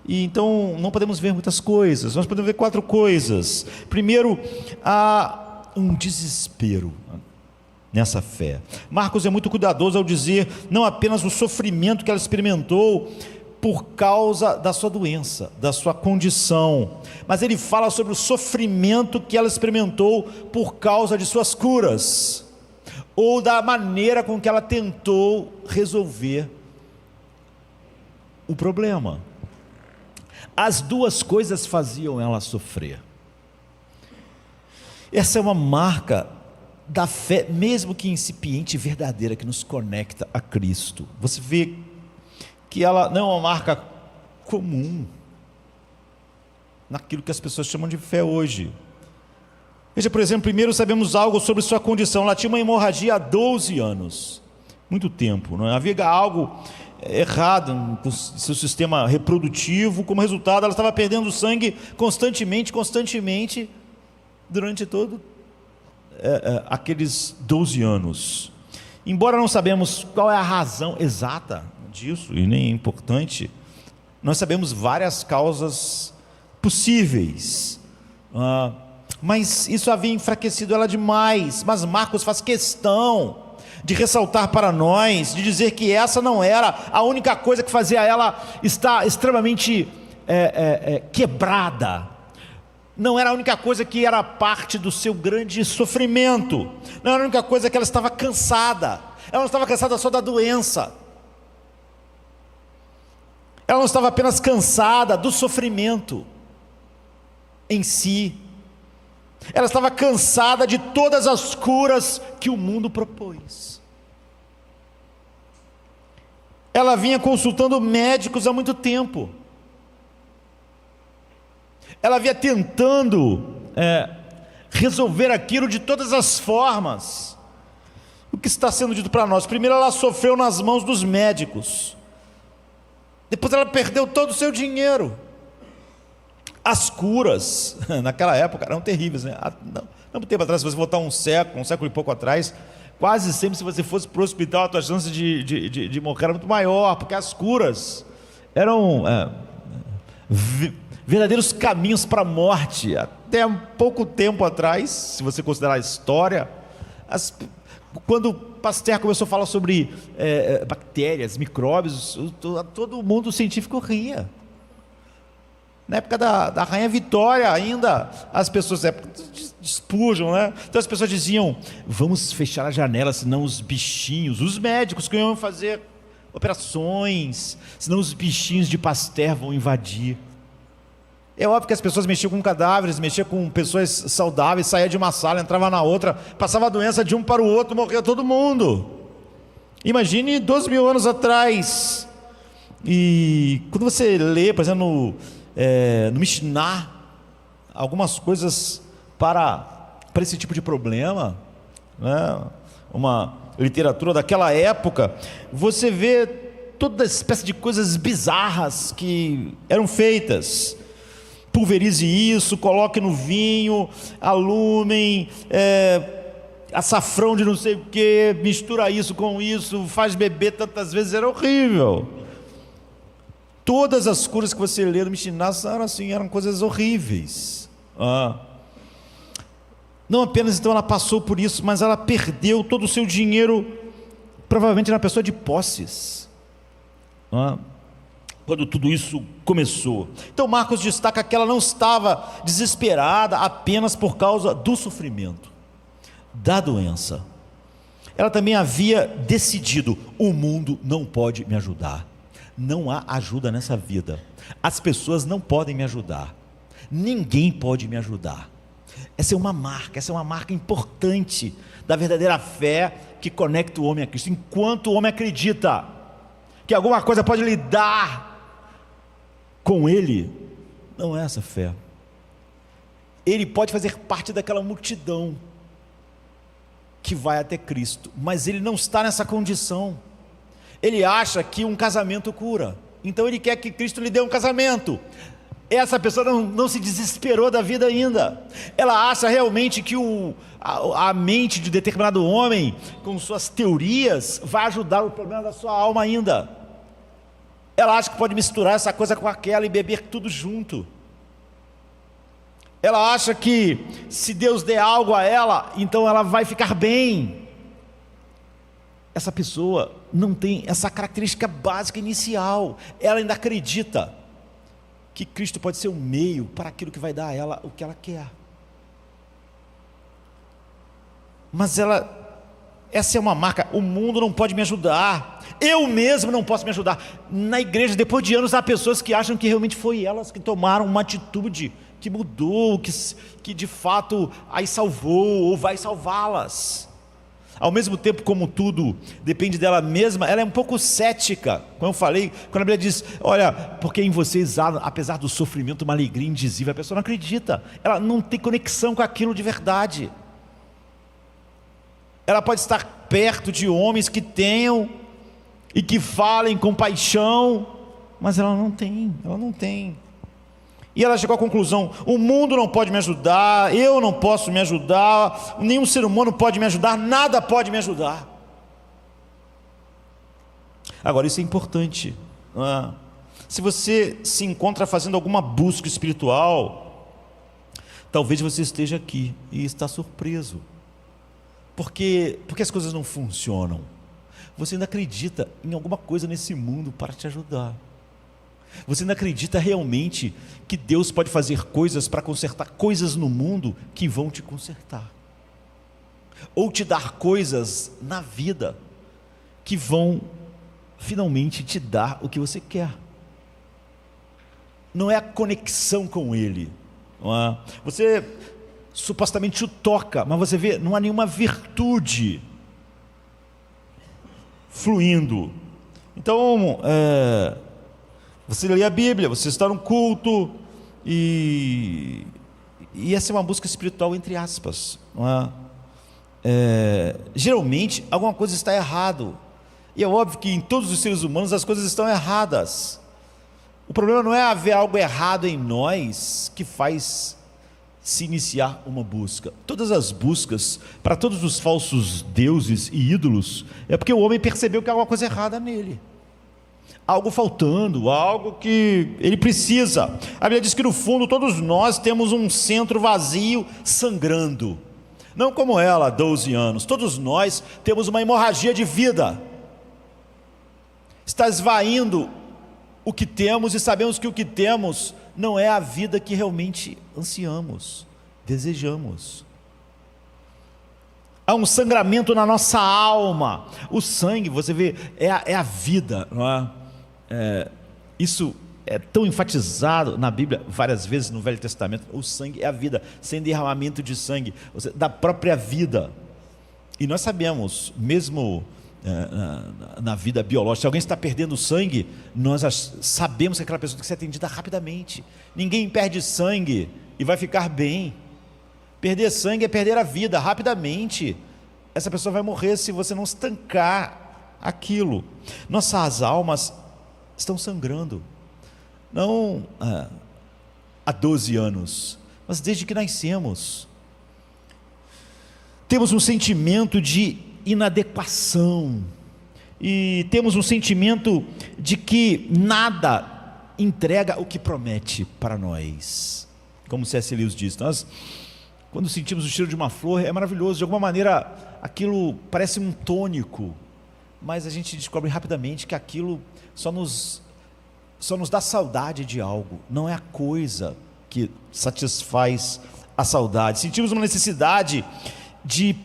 E então não podemos ver muitas coisas, nós podemos ver 4 coisas. Primeiro, há um desespero nessa fé. Marcos é muito cuidadoso ao dizer não apenas o sofrimento que ela experimentou por causa da sua doença, da sua condição, mas ele fala sobre o sofrimento que ela experimentou por causa de suas curas, ou da maneira com que ela tentou resolver o problema. As duas coisas faziam ela sofrer. Essa é uma marca da fé, mesmo que incipiente e verdadeira, que nos conecta a Cristo. Você vê que ela não é uma marca comum naquilo que as pessoas chamam de fé hoje. Veja, por exemplo, primeiro sabemos algo sobre sua condição. Ela tinha uma hemorragia há 12 anos, muito tempo, não é? Havia algo errado com seu sistema reprodutivo. Como resultado, ela estava perdendo sangue constantemente, durante todo aqueles 12 anos. Embora não sabemos qual é a razão exata disso, e nem é importante, nós sabemos várias causas possíveis, mas isso havia enfraquecido ela demais. Mas Marcos faz questão de ressaltar para nós, de dizer que essa não era a única coisa que fazia ela estar extremamente quebrada. Não era a única coisa que era parte do seu grande sofrimento. Não era a única coisa que ela estava cansada. Ela não estava cansada só da doença. Ela não estava apenas cansada do sofrimento em si. Ela estava cansada de todas as curas que o mundo propôs. Ela vinha consultando médicos há muito tempo. Ela vinha tentando resolver aquilo de todas as formas. O que está sendo dito para nós? Primeiro, ela sofreu nas mãos dos médicos. Depois ela perdeu todo o seu dinheiro. As curas, naquela época, eram terríveis, né? Não tempo atrás, se você voltar um século e pouco atrás, quase sempre, se você fosse para o hospital, a tua chance de morrer era muito maior, porque as curas eram verdadeiros caminhos para a morte. Até pouco tempo atrás, se você considerar a história, quando Pasteur começou a falar sobre bactérias, micróbios, todo mundo científico ria. Na época da Rainha Vitória ainda, as pessoas, Spurgeon, né? Então as pessoas diziam, vamos fechar a janela, senão os bichinhos, os médicos que iam fazer operações, senão os bichinhos de Pasteur vão invadir. É óbvio que as pessoas mexiam com cadáveres, mexiam com pessoas saudáveis, saía de uma sala, entrava na outra, passava a doença de um para o outro, morria todo mundo. Imagine 12 mil anos atrás. E quando você lê, por exemplo, no Mishnah, algumas coisas para esse tipo de problema, né? Uma literatura daquela época, você vê toda espécie de coisas bizarras que eram feitas. Pulverize isso, coloque no vinho, alumem, açafrão de não sei o que, mistura isso com isso, faz beber tantas vezes, era horrível. Todas as curas que você lê no Mishnah eram coisas horríveis. Não apenas então ela passou por isso, mas ela perdeu todo o seu dinheiro, provavelmente na pessoa de posses. Quando tudo isso começou. Então Marcos destaca que ela não estava desesperada apenas por causa do sofrimento, da doença. Ela também havia decidido, o mundo não pode me ajudar. Não há ajuda nessa vida. As pessoas não podem me ajudar. Ninguém pode me ajudar. Essa é uma marca importante da verdadeira fé que conecta o homem a Cristo. Enquanto o homem acredita que alguma coisa pode lidar com ele, não é essa fé. Ele pode fazer parte daquela multidão que vai até Cristo, mas ele não está nessa condição. Ele acha que um casamento cura, então ele quer que Cristo lhe dê um casamento. Essa pessoa não se desesperou da vida ainda. Ela acha realmente que a mente de determinado homem, com suas teorias, vai ajudar o problema da sua alma ainda. Ela acha que pode misturar essa coisa com aquela e beber tudo junto. Ela acha que se Deus der algo a ela, então ela vai ficar bem. Essa pessoa não tem essa característica básica inicial. Ela ainda acredita que Cristo pode ser o meio para aquilo que vai dar a ela o que ela quer. Mas ela essa é uma marca. O mundo não pode me ajudar, eu mesmo não posso me ajudar. Na igreja, depois de anos, há pessoas que acham que realmente foi elas que tomaram uma atitude que mudou, que de fato as salvou ou vai salvá-las. Ao mesmo tempo, como tudo depende dela mesma, ela é um pouco cética. Como eu falei, quando a Bíblia diz, olha, porque em vocês há, apesar do sofrimento, uma alegria indizível, a pessoa não acredita, ela não tem conexão com aquilo de verdade. Ela pode estar perto de homens que tenham e que falem com paixão, mas ela não tem. E ela chegou à conclusão, o mundo não pode me ajudar, eu não posso me ajudar, nenhum ser humano pode me ajudar, nada pode me ajudar. Agora, isso é importante, não é? Se você se encontra fazendo alguma busca espiritual, talvez você esteja aqui e está surpreso, porque as coisas não funcionam. Você ainda acredita em alguma coisa nesse mundo para te ajudar. Você ainda acredita realmente que Deus pode fazer coisas para consertar coisas no mundo que vão te consertar, ou te dar coisas na vida que vão finalmente te dar o que você quer. Não é a conexão com Ele, não é? Você supostamente o toca, mas você vê, não há nenhuma virtude fluindo. Então, você lê a Bíblia, você está no culto, e essa é uma busca espiritual entre aspas, não é? Geralmente alguma coisa está errado, e é óbvio que em todos os seres humanos as coisas estão erradas. O problema não é haver algo errado em nós que faz se iniciar uma busca. Todas as buscas para todos os falsos deuses e ídolos é porque o homem percebeu que há alguma coisa errada nele, algo faltando, algo que ele precisa. A Bíblia diz que no fundo todos nós temos um centro vazio sangrando, não como ela há 12 anos, todos nós temos uma hemorragia de vida, está esvaindo o que temos, e sabemos que o que temos não é a vida que realmente ansiamos, desejamos. Há um sangramento na nossa alma. O sangue, você vê, é a vida, não é? Isso é tão enfatizado na Bíblia várias vezes no Velho Testamento. O sangue é a vida, sem derramamento de sangue, ou seja, da própria vida. E nós sabemos, mesmo na vida biológica, se alguém está perdendo sangue, nós sabemos que aquela pessoa tem que ser atendida rapidamente. Ninguém perde sangue e vai ficar bem. Perder sangue é perder a vida rapidamente. Essa pessoa vai morrer se você não estancar aquilo. Nossas almas estão sangrando, não há 12 anos, mas desde que nascemos. Temos um sentimento de inadequação, e temos um sentimento de que nada entrega o que promete para nós. Como C.S. Lewis diz, nós, quando sentimos o cheiro de uma flor, é maravilhoso, de alguma maneira aquilo parece um tônico, mas a gente descobre rapidamente que aquilo só nos dá saudade de algo, não é a coisa que satisfaz a saudade. Sentimos uma necessidade de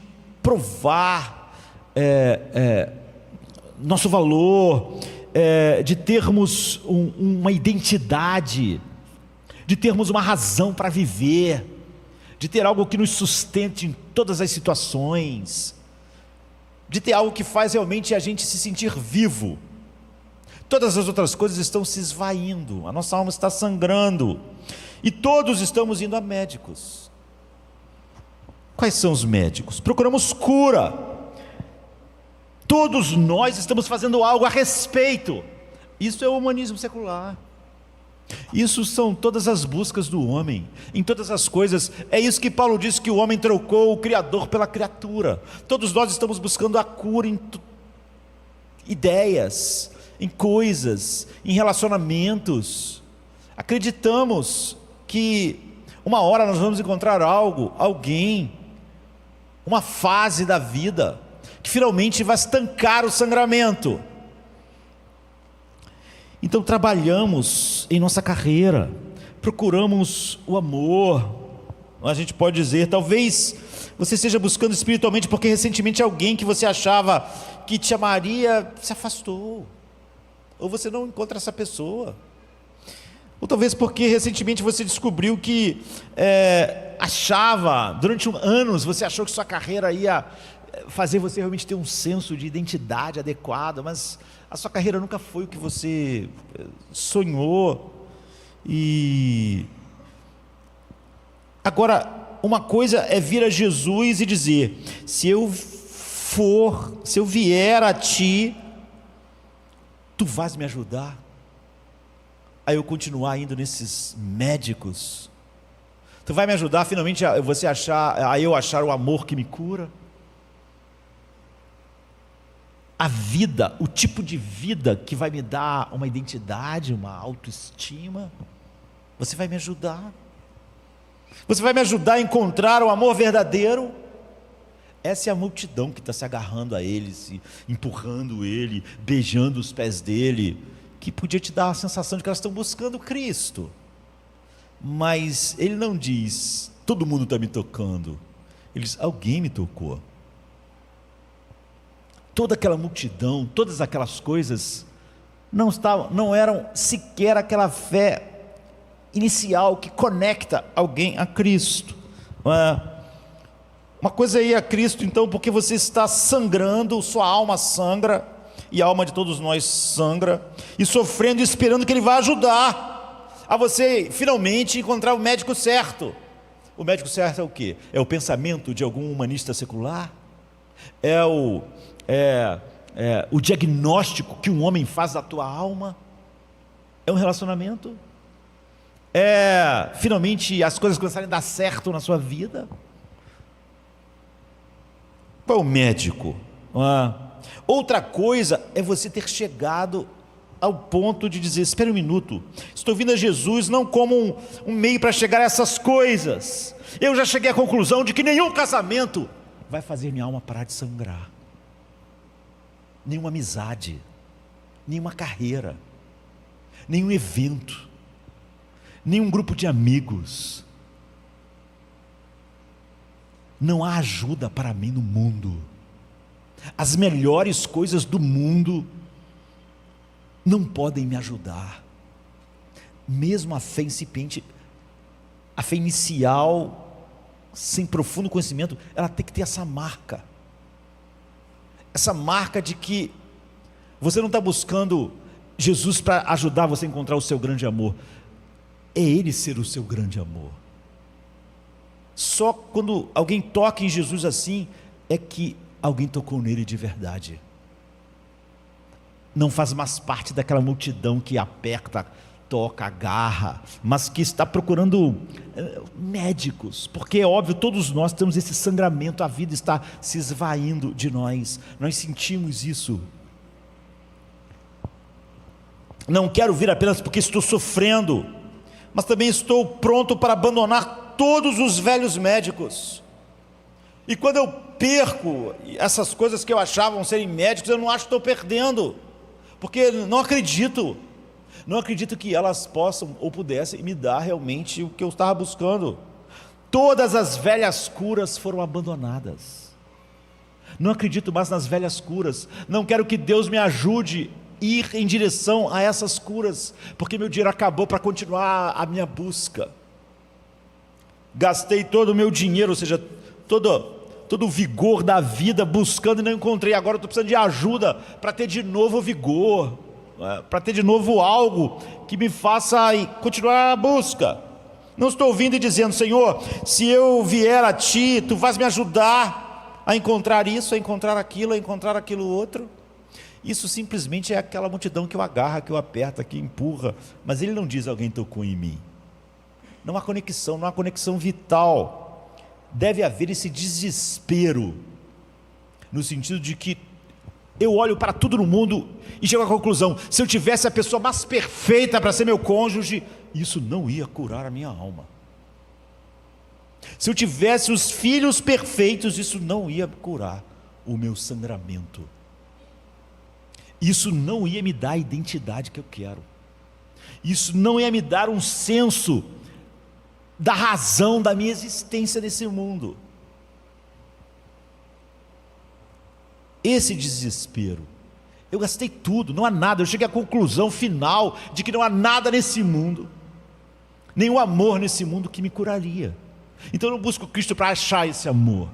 provar nosso valor, de termos uma identidade, de termos uma razão para viver, de ter algo que nos sustente em todas as situações, de ter algo que faz realmente a gente se sentir vivo. Todas as outras coisas estão se esvaindo, a nossa alma está sangrando, e todos estamos indo a médicos. Quais são os médicos? Procuramos cura. Todos nós estamos fazendo algo a respeito. Isso é o humanismo secular. Isso são todas as buscas do homem, em todas as coisas. É isso que Paulo diz, que o homem trocou o Criador pela criatura. Todos nós estamos buscando a cura em ideias, em coisas, em relacionamentos. Acreditamos que uma hora nós vamos encontrar algo, alguém, uma fase da vida que finalmente vai estancar o sangramento. Então trabalhamos em nossa carreira, procuramos o amor, A gente pode dizer, talvez você esteja buscando espiritualmente porque recentemente alguém que você achava que te amaria se afastou, ou você não encontra essa pessoa, ou talvez porque recentemente você descobriu que durante anos você achou que sua carreira ia fazer você realmente ter um senso de identidade adequado, mas a sua carreira nunca foi o que você sonhou. E agora, uma coisa é vir a Jesus e dizer: se eu vier a ti, tu vais me ajudar a eu continuar indo nesses médicos, tu vai me ajudar finalmente a eu achar o amor que me cura, a vida, o tipo de vida que vai me dar uma identidade, uma autoestima. Você vai me ajudar? Você vai me ajudar a encontrar o amor verdadeiro? Essa é a multidão que está se agarrando a ele, se empurrando ele, beijando os pés dele, que podia te dar a sensação de que elas estão buscando Cristo. Mas ele não diz: todo mundo está me tocando. Ele diz: alguém me tocou. Toda aquela multidão, todas aquelas coisas não eram sequer aquela fé inicial que conecta alguém a Cristo. Uma coisa é ir a Cristo, então, porque você está sangrando, sua alma sangra, e a alma de todos nós sangra, e sofrendo e esperando que Ele vá ajudar a você finalmente encontrar o médico certo. O médico certo é o quê? É o pensamento de algum humanista secular? É o diagnóstico que um homem faz da tua alma? É um relacionamento? É finalmente as coisas começarem a dar certo na sua vida? Qual é o médico? Outra coisa é você ter chegado ao ponto de dizer: espera um minuto, estou vindo a Jesus não como um meio para chegar a essas coisas. Eu já cheguei à conclusão de que nenhum casamento vai fazer minha alma parar de sangrar, nenhuma amizade, nenhuma carreira, nenhum evento, nenhum grupo de amigos. Não há ajuda para mim no mundo. As melhores coisas do mundo não podem me ajudar. Mesmo a fé incipiente, a fé inicial, sem profundo conhecimento, ela tem que ter essa marca de que você não está buscando Jesus para ajudar você a encontrar o seu grande amor, é Ele ser o seu grande amor. Só quando alguém toca em Jesus assim, é que alguém tocou nele de verdade. Não faz mais parte daquela multidão que aperta, toca, agarra, mas que está procurando médicos, porque é óbvio, todos nós temos esse sangramento, a vida está se esvaindo de nós sentimos isso. Não quero vir apenas porque estou sofrendo, mas também estou pronto para abandonar todos os velhos médicos. E quando eu perco essas coisas que eu achava serem médicos, eu não acho que estou perdendo, porque não acredito que elas possam ou pudessem me dar realmente o que eu estava buscando. Todas as velhas curas foram abandonadas. Não acredito mais nas velhas curas. Não quero que Deus me ajude a ir em direção a essas curas, porque meu dinheiro acabou para continuar a minha busca. Gastei todo o meu dinheiro, ou seja, todo o vigor da vida buscando e não encontrei. Agora eu estou precisando de ajuda para ter de novo vigor, para ter de novo algo que me faça continuar a busca. Não estou vindo e dizendo: Senhor, se eu vier a Ti, Tu vais me ajudar a encontrar isso, a encontrar aquilo outro. Isso simplesmente é aquela multidão que eu agarro, que eu aperto, que empurra, mas Ele não diz: alguém tocou em mim. Não há conexão vital. Deve haver esse desespero, no sentido de que eu olho para tudo no mundo e chego à conclusão: se eu tivesse a pessoa mais perfeita para ser meu cônjuge, isso não ia curar a minha alma. Se eu tivesse os filhos perfeitos, isso não ia curar o meu sangramento. Isso não ia me dar a identidade que eu quero. Isso não ia me dar um senso da razão da minha existência nesse mundo. Esse desespero. Eu gastei tudo, não há nada. Eu cheguei à conclusão final de que não há nada nesse mundo, nenhum amor nesse mundo que me curaria. Então eu não busco Cristo para achar esse amor.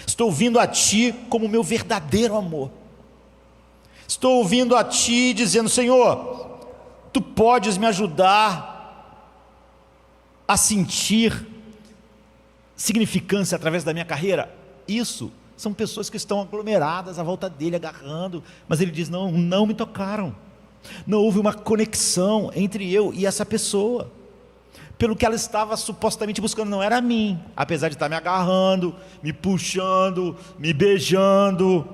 Estou vindo a Ti como meu verdadeiro amor. Estou vindo a Ti dizendo: Senhor, Tu podes me ajudar a sentir significância através da minha carreira. Isso são pessoas que estão aglomeradas à volta dele, agarrando, mas ele diz: não me tocaram. Não houve uma conexão entre eu e essa pessoa. Pelo que ela estava supostamente buscando, não era a mim, apesar de estar me agarrando, me puxando, me beijando.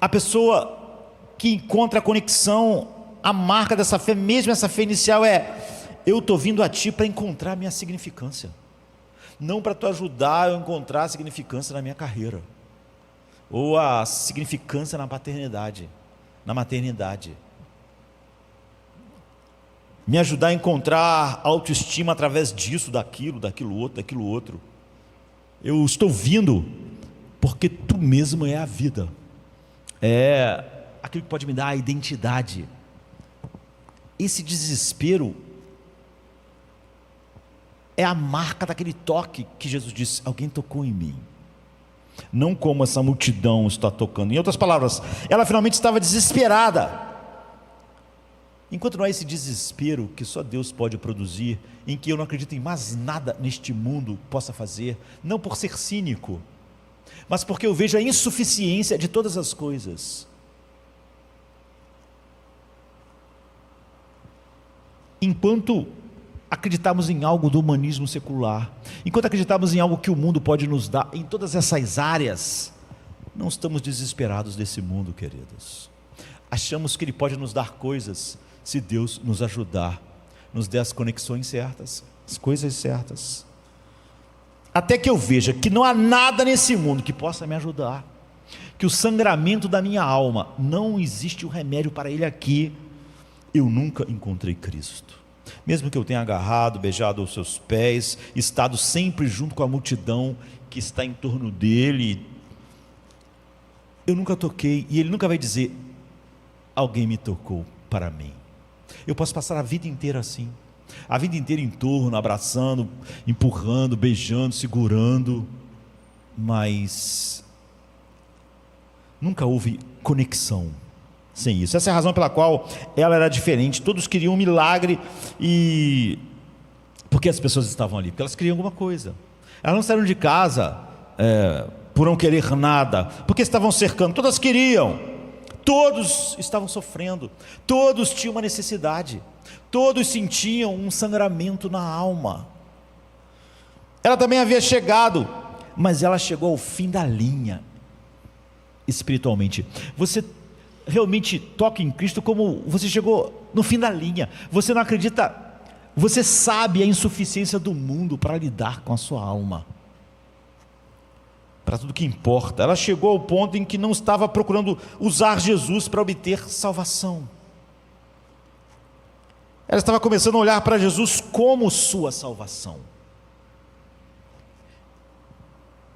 A pessoa que encontra a conexão, a marca dessa fé, mesmo essa fé inicial, é: eu estou vindo a Ti para encontrar a minha significância, não para Tu ajudar eu a encontrar a significância na minha carreira, ou a significância na paternidade, na maternidade. Me ajudar a encontrar autoestima através disso, daquilo outro. Eu estou vindo porque Tu mesmo é a vida, é aquilo que pode me dar a identidade. Esse desespero é a marca daquele toque que Jesus disse: alguém tocou em mim. Não como essa multidão está tocando. Em outras palavras, ela finalmente estava desesperada. Enquanto não há esse desespero que só Deus pode produzir, em que eu não acredito em mais nada neste mundo possa fazer, não por ser cínico, mas porque eu vejo a insuficiência de todas as coisas. Enquanto acreditamos em algo do humanismo secular, enquanto acreditamos em algo que o mundo pode nos dar, em todas essas áreas, não estamos desesperados desse mundo, queridos. Achamos que Ele pode nos dar coisas, se Deus nos ajudar, nos der as conexões certas, as coisas certas. Até que eu veja que não há nada nesse mundo que possa me ajudar, que o sangramento da minha alma, não existe um remédio para ele aqui, eu nunca encontrei Cristo. Mesmo que eu tenha agarrado, beijado os seus pés, estado sempre junto com a multidão que está em torno dele, eu nunca toquei, e ele nunca vai dizer: alguém me tocou para mim. Eu posso passar a vida inteira assim, a vida inteira em torno, abraçando, empurrando, beijando, segurando, mas nunca houve conexão sem isso. Essa é a razão pela qual ela era diferente. Todos queriam um milagre. E por que as pessoas estavam ali? Porque elas queriam alguma coisa. Elas não saíram de casa por não querer nada, porque estavam cercando. Todas queriam, todos estavam sofrendo, todos tinham uma necessidade, todos sentiam um sangramento na alma. Ela também havia chegado, mas ela chegou ao fim da linha espiritualmente. Você realmente toca em Cristo como você chegou no fim da linha. Você não acredita, você sabe a insuficiência do mundo para lidar com a sua alma, para tudo que importa. Ela chegou ao ponto em que não estava procurando usar Jesus para obter salvação. Ela estava começando a olhar para Jesus como sua salvação.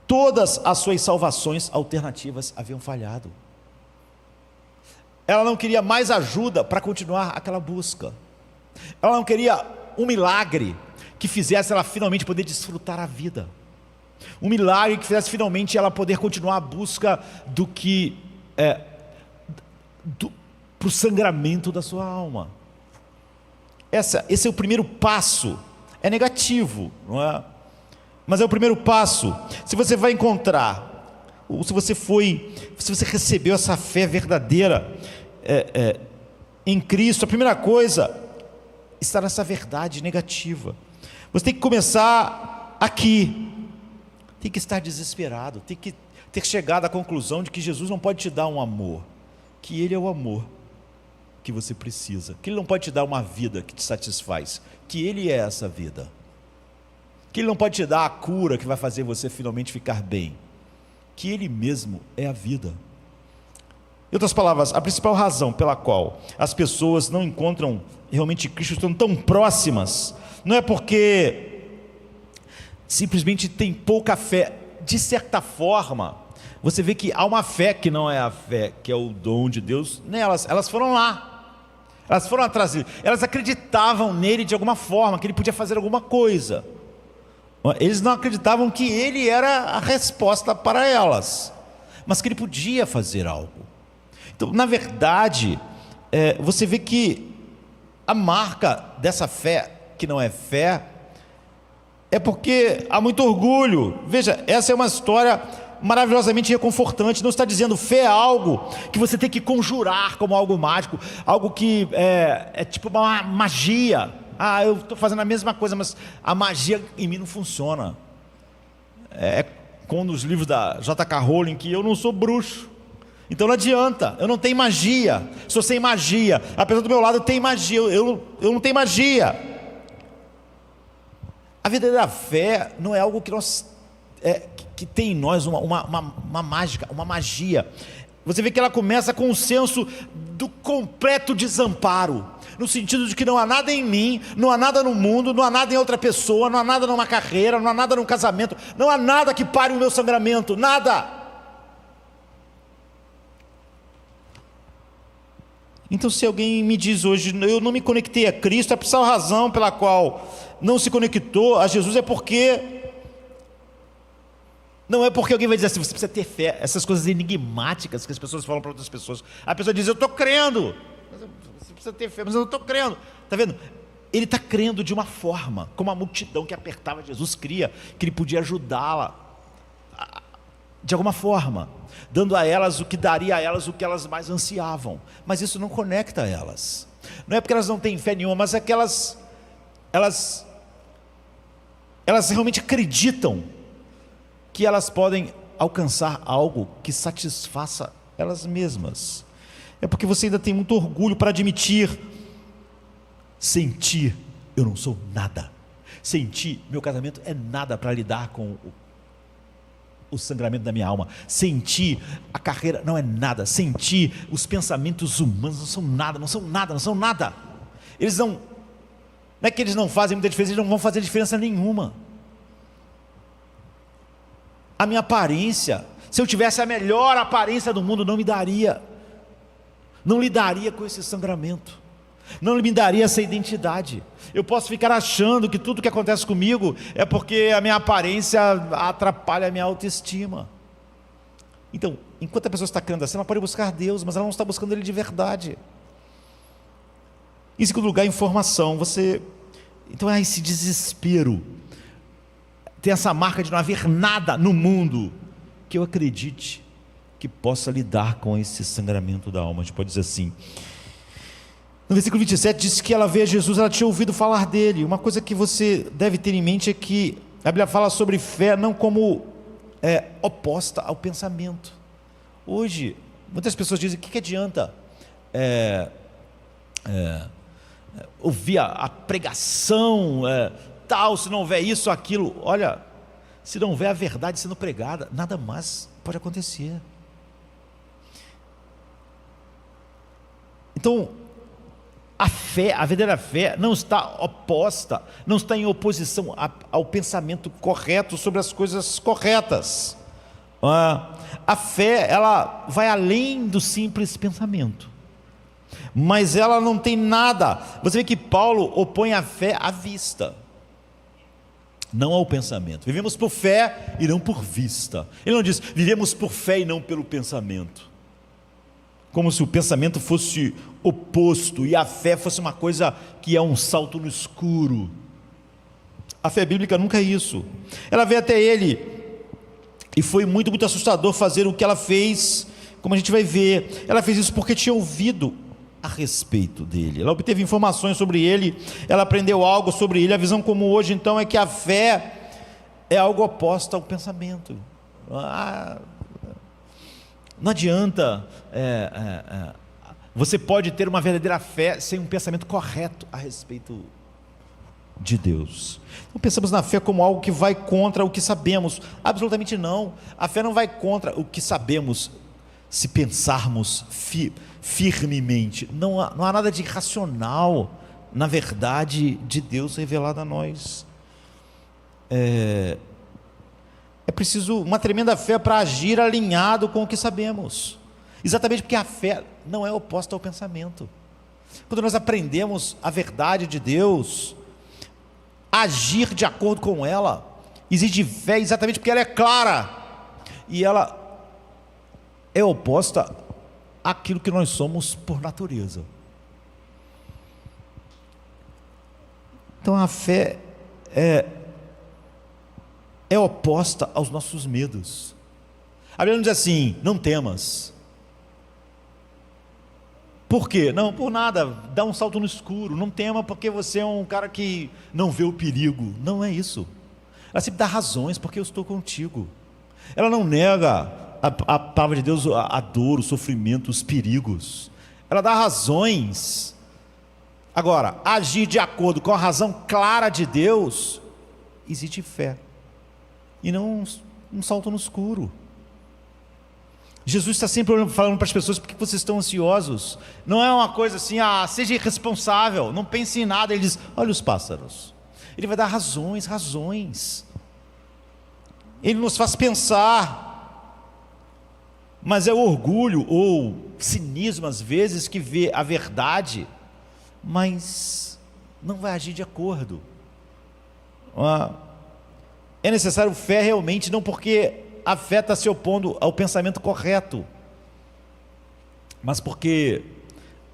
Todas as suas salvações alternativas haviam falhado. Ela não queria mais ajuda para continuar aquela busca. Ela não queria um milagre que fizesse ela finalmente poder desfrutar a vida. Um milagre que fizesse finalmente ela poder continuar a busca do que para o sangramento da sua alma. Esse é o primeiro passo. É negativo, não é? Mas é o primeiro passo. Se você vai encontrar, ou se você recebeu essa fé verdadeira em Cristo, a primeira coisa está nessa verdade negativa. Você tem que começar aqui. Tem que estar desesperado, tem que ter chegado à conclusão de que Jesus não pode te dar um amor, que Ele é o amor que você precisa, que Ele não pode te dar uma vida que te satisfaz, que Ele é essa vida, que Ele não pode te dar a cura que vai fazer você finalmente ficar bem, que Ele mesmo é a vida. Em outras palavras, a principal razão pela qual as pessoas não encontram realmente Cristo, estão tão próximas, não é porque simplesmente tem pouca fé. De certa forma, você vê que há uma fé que não é a fé, que é o dom de Deus nelas. Elas foram lá, elas foram atrás dele, elas acreditavam nele de alguma forma, que ele podia fazer alguma coisa. Eles não acreditavam que ele era a resposta para elas, mas que ele podia fazer algo. Então, na verdade, você vê que a marca dessa fé, que não é fé, é porque há muito orgulho. Veja, essa é uma história maravilhosamente reconfortante. Não está dizendo fé é algo que você tem que conjurar como algo mágico, algo que é tipo uma magia. Eu estou fazendo a mesma coisa, mas a magia em mim não funciona. É como nos livros da J.K. Rowling, que eu não sou bruxo, então não adianta, eu não tenho magia, sou sem magia. A pessoa do meu lado tem magia, eu não tenho magia. A verdadeira fé não é algo que que tem em nós uma mágica, uma magia. Você vê que ela começa com o senso do completo desamparo, no sentido de que não há nada em mim, não há nada no mundo, não há nada em outra pessoa, não há nada numa carreira, não há nada num casamento, não há nada que pare o meu sangramento, nada. Então, se alguém me diz hoje, eu não me conectei a Cristo, a principal razão pela qual não se conectou a Jesus é porque, não é porque alguém vai dizer assim, você precisa ter fé, essas coisas enigmáticas que as pessoas falam para outras pessoas. A pessoa diz, eu estou crendo, você precisa ter fé, mas eu não estou crendo. Está vendo? Ele está crendo de uma forma, como a multidão que apertava Jesus cria, que ele podia ajudá-la de alguma forma, dando a elas o que daria a elas o que elas mais ansiavam. Mas isso não conecta elas. Não é porque elas não têm fé nenhuma, mas é que elas realmente acreditam que elas podem alcançar algo que satisfaça elas mesmas. É porque você ainda tem muito orgulho para admitir, sentir, eu não sou nada. Sentir, meu casamento é nada para lidar com o sangramento da minha alma. Sentir, a carreira não é nada. Sentir, os pensamentos humanos não são nada, não são nada, não são nada. Eles não é que eles não fazem muita diferença, eles não vão fazer diferença nenhuma. A minha aparência, se eu tivesse a melhor aparência do mundo, não lidaria com esse sangramento, não me daria essa identidade. Eu posso ficar achando que tudo que acontece comigo é porque a minha aparência atrapalha a minha autoestima. Então, enquanto a pessoa está crendo assim, ela pode buscar Deus, mas ela não está buscando Ele de verdade. Em segundo lugar, informação. Então há esse desespero, tem essa marca de não haver nada no mundo que eu acredite que possa lidar com esse sangramento da alma. A gente pode dizer assim. No versículo 27 diz que ela vê Jesus, ela tinha ouvido falar dele. Uma coisa que você deve ter em mente é que a Bíblia fala sobre fé não como oposta ao pensamento. Hoje, muitas pessoas dizem, o que adianta ouvir a pregação, tal, se não houver isso, aquilo. Olha, se não houver a verdade sendo pregada, nada mais pode acontecer. Então, a fé, a verdadeira fé não está oposta, não está em oposição ao pensamento correto sobre as coisas corretas. A fé, ela vai além do simples pensamento, mas ela não tem nada. Você vê que Paulo opõe a fé à vista, não ao pensamento. Vivemos por fé e não por vista. Ele não diz, vivemos por fé e não pelo pensamento, como se o pensamento fosse oposto e a fé fosse uma coisa que é um salto no escuro. A fé bíblica nunca é isso. Ela veio até ele e foi muito, muito assustador fazer o que ela fez, como a gente vai ver. Ela fez isso porque tinha ouvido a respeito dele, ela obteve informações sobre ele, ela aprendeu algo sobre ele. A visão como hoje então é que a fé é algo oposto ao pensamento. Não adianta, você pode ter uma verdadeira fé sem um pensamento correto a respeito de Deus. Então pensamos na fé como algo que vai contra o que sabemos. Absolutamente não. A fé não vai contra o que sabemos. se pensarmos firmemente. Não há nada de irracional na verdade de Deus revelada a nós. É preciso uma tremenda fé para agir alinhado com o que sabemos, exatamente porque a fé não é oposta ao pensamento. Quando nós aprendemos a verdade de Deus, agir de acordo com ela exige fé, exatamente porque ela é clara e ela é oposta àquilo que nós somos por natureza. Então a fé é oposta aos nossos medos. A Bíblia diz assim: não temas. Por quê? Não, por nada, dá um salto no escuro. Não tema porque você é um cara que não vê o perigo. Não é isso. Ela sempre dá razões, porque eu estou contigo. Ela não nega a palavra de Deus, a dor, o sofrimento, os perigos. Ela dá razões. Agora, agir de acordo com a razão clara de Deus exige fé, e não um salto no escuro. Jesus está sempre falando para as pessoas: por que vocês estão ansiosos? Não é uma coisa assim, seja irresponsável, não pense em nada. Ele diz: olha os pássaros. Ele vai dar razões. Ele nos faz pensar. Mas é o orgulho ou cinismo às vezes que vê a verdade, mas não vai agir de acordo. É necessário fé realmente, não porque a fé está se opondo ao pensamento correto, mas porque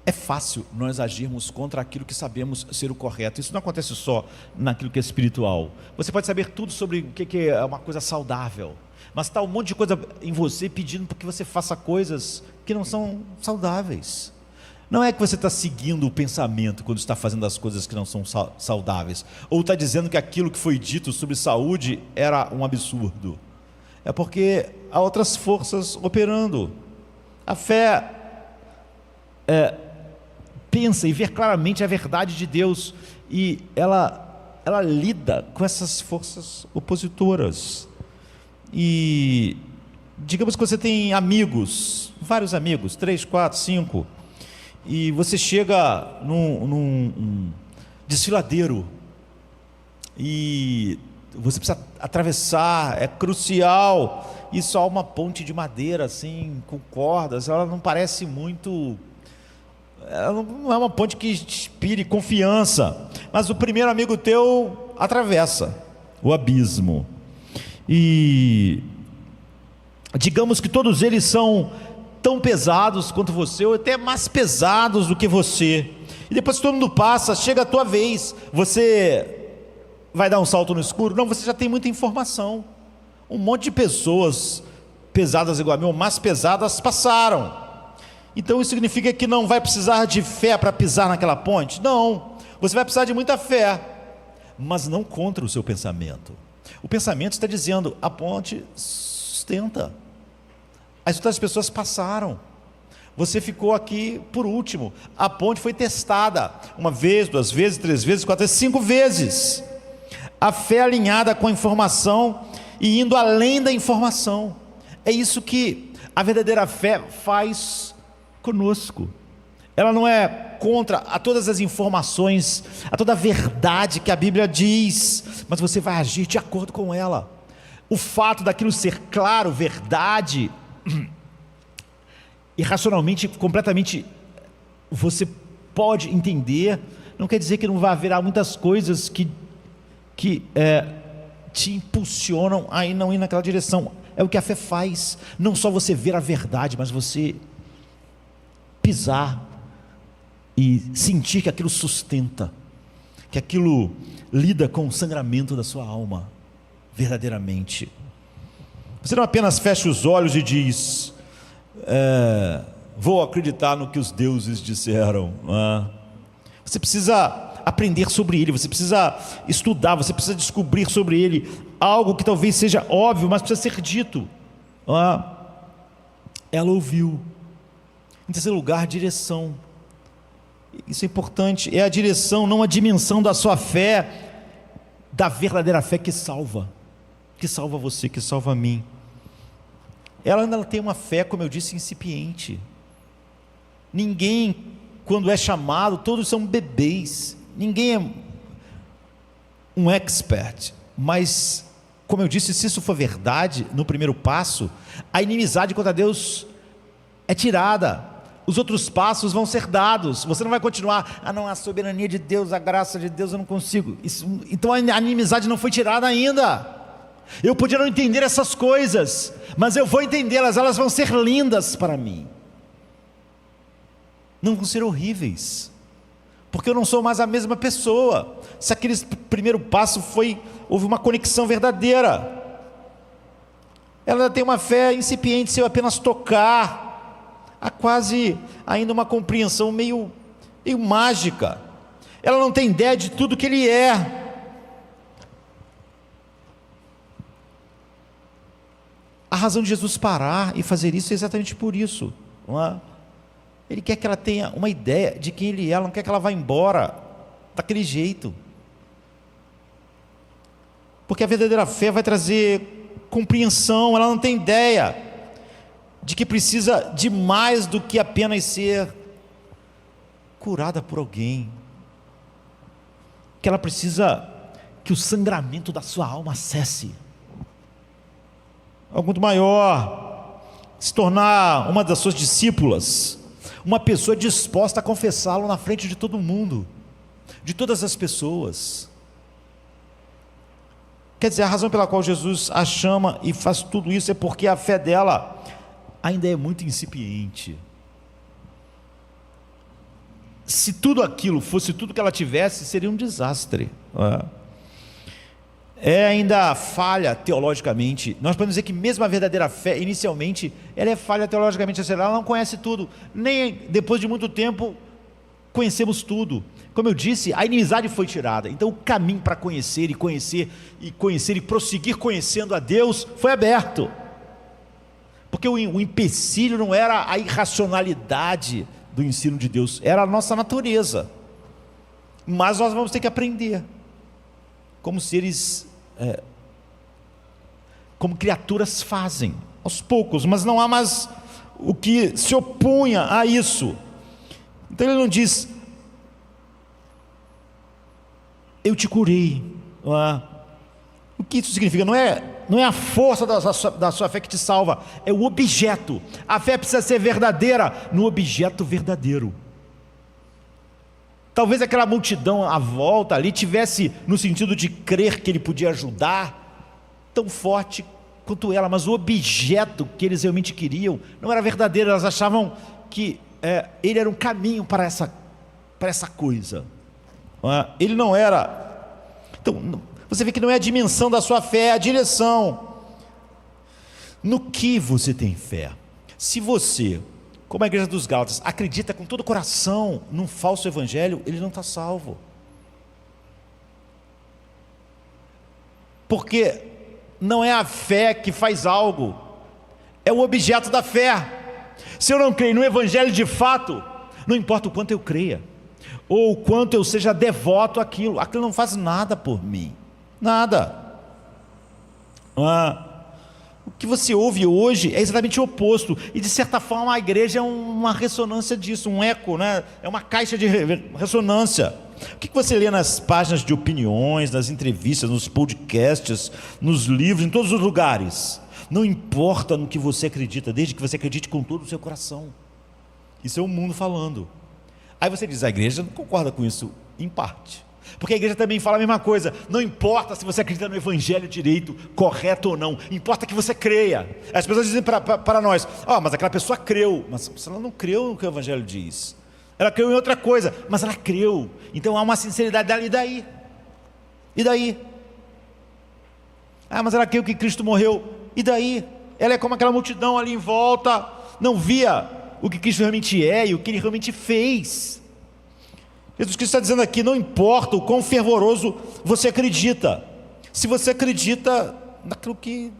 é fácil nós agirmos contra aquilo que sabemos ser o correto. Isso não acontece só naquilo que é espiritual. Você pode saber tudo sobre o que é uma coisa saudável, mas está um monte de coisa em você pedindo para que você faça coisas que não são saudáveis. Não é que você está seguindo o pensamento quando está fazendo as coisas que não são saudáveis, ou está dizendo que aquilo que foi dito sobre saúde era um absurdo. É porque há outras forças operando. A fé pensa e vê claramente a verdade de Deus, e ela lida com essas forças opositoras. E digamos que você tem amigos, vários amigos, 3, 4, 5, e você chega num desfiladeiro e você precisa atravessar, é crucial, e só uma ponte de madeira assim, com cordas. Ela não parece muito, ela não é uma ponte que inspire confiança, mas o primeiro amigo teu atravessa o abismo, e digamos que todos eles são tão pesados quanto você, ou até mais pesados do que você, e depois que todo mundo passa, chega a tua vez, você vai dar um salto no escuro? Não, você já tem muita informação. Um monte de pessoas pesadas igual a mim, ou mais pesadas, passaram. Então isso significa que não vai precisar de fé para pisar naquela ponte? Não, você vai precisar de muita fé, mas não contra o seu pensamento. O pensamento está dizendo: a ponte sustenta, as outras pessoas passaram, você ficou aqui por último. A ponte foi testada 1 vez, 2 vezes, 3 vezes, 4 vezes, 5 vezes. A fé alinhada com a informação e indo além da informação. É isso que a verdadeira fé faz conosco. Ela não é contra a todas as informações, a toda a verdade que a Bíblia diz, mas você vai agir de acordo com ela. O fato daquilo ser claro, verdade, irracionalmente, completamente, você pode entender, não quer dizer que não vai haver muitas coisas que te impulsionam a não ir naquela direção. É o que a fé faz. Não só você ver a verdade, mas você pisar e sentir que aquilo sustenta, que aquilo lida com o sangramento da sua alma verdadeiramente. Você não apenas fecha os olhos e diz: vou acreditar no que os deuses disseram. Você precisa aprender sobre ele, você precisa estudar, você precisa descobrir sobre ele algo que talvez seja óbvio, mas precisa ser dito. Ela ouviu. Em terceiro lugar, direção. Isso é importante, é a direção, não a dimensão da sua fé, da verdadeira fé que salva você, que salva a mim. ela ainda tem uma fé, como eu disse, incipiente. Ninguém, quando é chamado, todos são bebês, ninguém é um expert, mas, como eu disse, se isso for verdade, no primeiro passo, a inimizade contra Deus é tirada, os outros passos vão ser dados, você não vai continuar, não, a soberania de Deus, a graça de Deus, eu não consigo, então a inimizade não foi tirada ainda. Eu podia não entender essas coisas, mas eu vou entendê-las, elas vão ser lindas para mim, não vão ser horríveis, porque eu não sou mais a mesma pessoa. Se aquele primeiro passo houve uma conexão verdadeira, ela tem uma fé incipiente, se eu apenas tocar, há quase ainda uma compreensão meio mágica, ela não tem ideia de tudo que Ele é. A razão de Jesus parar e fazer isso é exatamente por isso, não é? Ele quer que ela tenha uma ideia de quem Ele é, ela não quer que ela vá embora daquele jeito, porque a verdadeira fé vai trazer compreensão. Ela não tem ideia de que precisa de mais do que apenas ser curada por alguém, que ela precisa que o sangramento da sua alma cesse, algo muito maior, se tornar uma das suas discípulas, uma pessoa disposta a confessá-lo na frente de todo mundo, de todas as pessoas. Quer dizer, a razão pela qual Jesus a chama e faz tudo isso é porque a fé dela ainda é muito incipiente. Se tudo aquilo fosse tudo que ela tivesse, seria um desastre. É ainda falha teologicamente. Nós podemos dizer que mesmo a verdadeira fé, inicialmente, ela é falha teologicamente, ela não conhece tudo, nem depois de muito tempo conhecemos tudo. Como eu disse, a inimizade foi tirada, então o caminho para conhecer e prosseguir conhecendo a Deus foi aberto, porque o empecilho não era a irracionalidade do ensino de Deus, era a nossa natureza, mas nós vamos ter que aprender como seres, como criaturas fazem, aos poucos, mas não há mais o que se opunha a isso. Então ele não diz, eu te curei, não é? O que isso significa? Não é a força da sua fé que te salva, é o objeto. A fé precisa ser verdadeira no objeto verdadeiro. Talvez aquela multidão à volta ali tivesse no sentido de crer que ele podia ajudar, tão forte quanto ela, mas o objeto que eles realmente queriam não era verdadeiro. Elas achavam que ele era um caminho para essa coisa. Ele não era. Então você vê que não é a dimensão da sua fé, é a direção. No que você tem fé? Se você, como a igreja dos Gálatas, acredita com todo o coração num falso evangelho, ele não está salvo, porque não é a fé que faz algo, é o objeto da fé. Se eu não creio no evangelho de fato, não importa o quanto eu creia, ou o quanto eu seja devoto àquilo, aquilo não faz nada por mim, nada. O que você ouve hoje é exatamente o oposto, e de certa forma a igreja é uma ressonância disso, um eco, né? É uma caixa de ressonância. O que você lê nas páginas de opiniões, nas entrevistas, nos podcasts, nos livros, em todos os lugares? Não importa no que você acredita, desde que você acredite com todo o seu coração. Isso é o mundo falando. Aí você diz, a igreja não concorda com isso, em parte, porque a igreja também fala a mesma coisa. Não importa se você acredita no evangelho direito, correto ou não, importa que você creia. As pessoas dizem para nós, mas aquela pessoa creu, mas ela não creu no que o evangelho diz, ela creu em outra coisa, mas ela creu, então há uma sinceridade dela. E daí? Mas ela creu que Cristo morreu, e daí? Ela é como aquela multidão ali em volta, não via o que Cristo realmente é e o que Ele realmente fez. Jesus Cristo está dizendo aqui, não importa o quão fervoroso você acredita, se você acredita naquilo que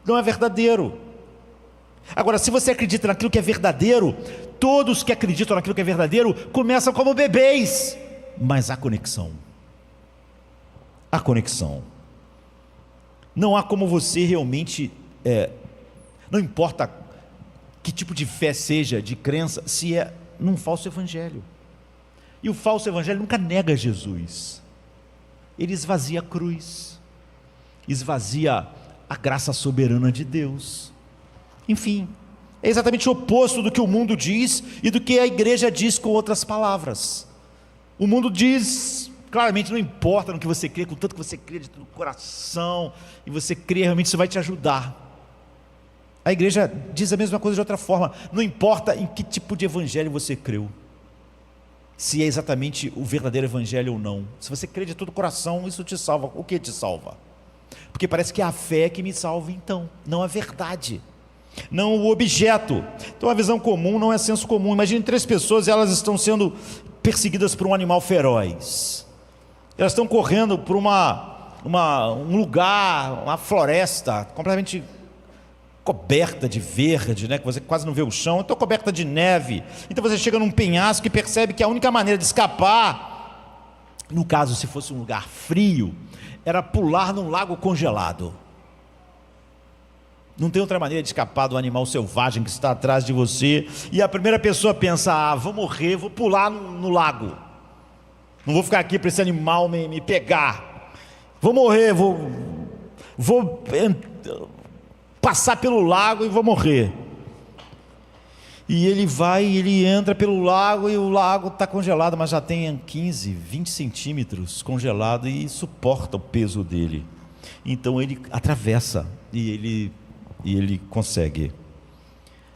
não é verdadeiro. Agora, se você acredita naquilo que é verdadeiro, todos que acreditam naquilo que é verdadeiro começam como bebês, mas há conexão. Há conexão. Não há como você realmente Não importa que tipo de fé seja, de crença, se é num falso evangelho. E o falso evangelho nunca nega Jesus. Ele esvazia a cruz, esvazia a graça soberana de Deus. Enfim, é exatamente o oposto do que o mundo diz e do que a igreja diz com outras palavras. O mundo diz claramente: não importa no que você crê, contanto que você crê de todo o coração, e você crê, realmente isso vai te ajudar. A igreja diz a mesma coisa de outra forma: não importa em que tipo de evangelho você creu, se é exatamente o verdadeiro evangelho ou não, se você crê de todo o coração, isso te salva. O que te salva? Porque parece que é a fé que me salva, então, não a verdade, não o objeto. Então a visão comum não é senso comum. Imagine 3 pessoas, elas estão sendo perseguidas por um animal feroz, elas estão correndo por um lugar, uma floresta completamente coberta de verde, que você quase não vê o chão, então coberta de neve. Então você chega num penhasco e percebe que a única maneira de escapar, no caso se fosse um lugar frio, era pular num lago congelado. Não tem outra maneira de escapar do animal selvagem que está atrás de você. E a primeira pessoa pensa: vou morrer, vou pular no lago, não vou ficar aqui para esse animal me pegar, vou morrer, vou passar pelo lago e vou morrer. E ele entra pelo lago, e o lago está congelado, mas já tem 15, 20 centímetros congelado, e suporta o peso dele. Então ele atravessa e ele consegue.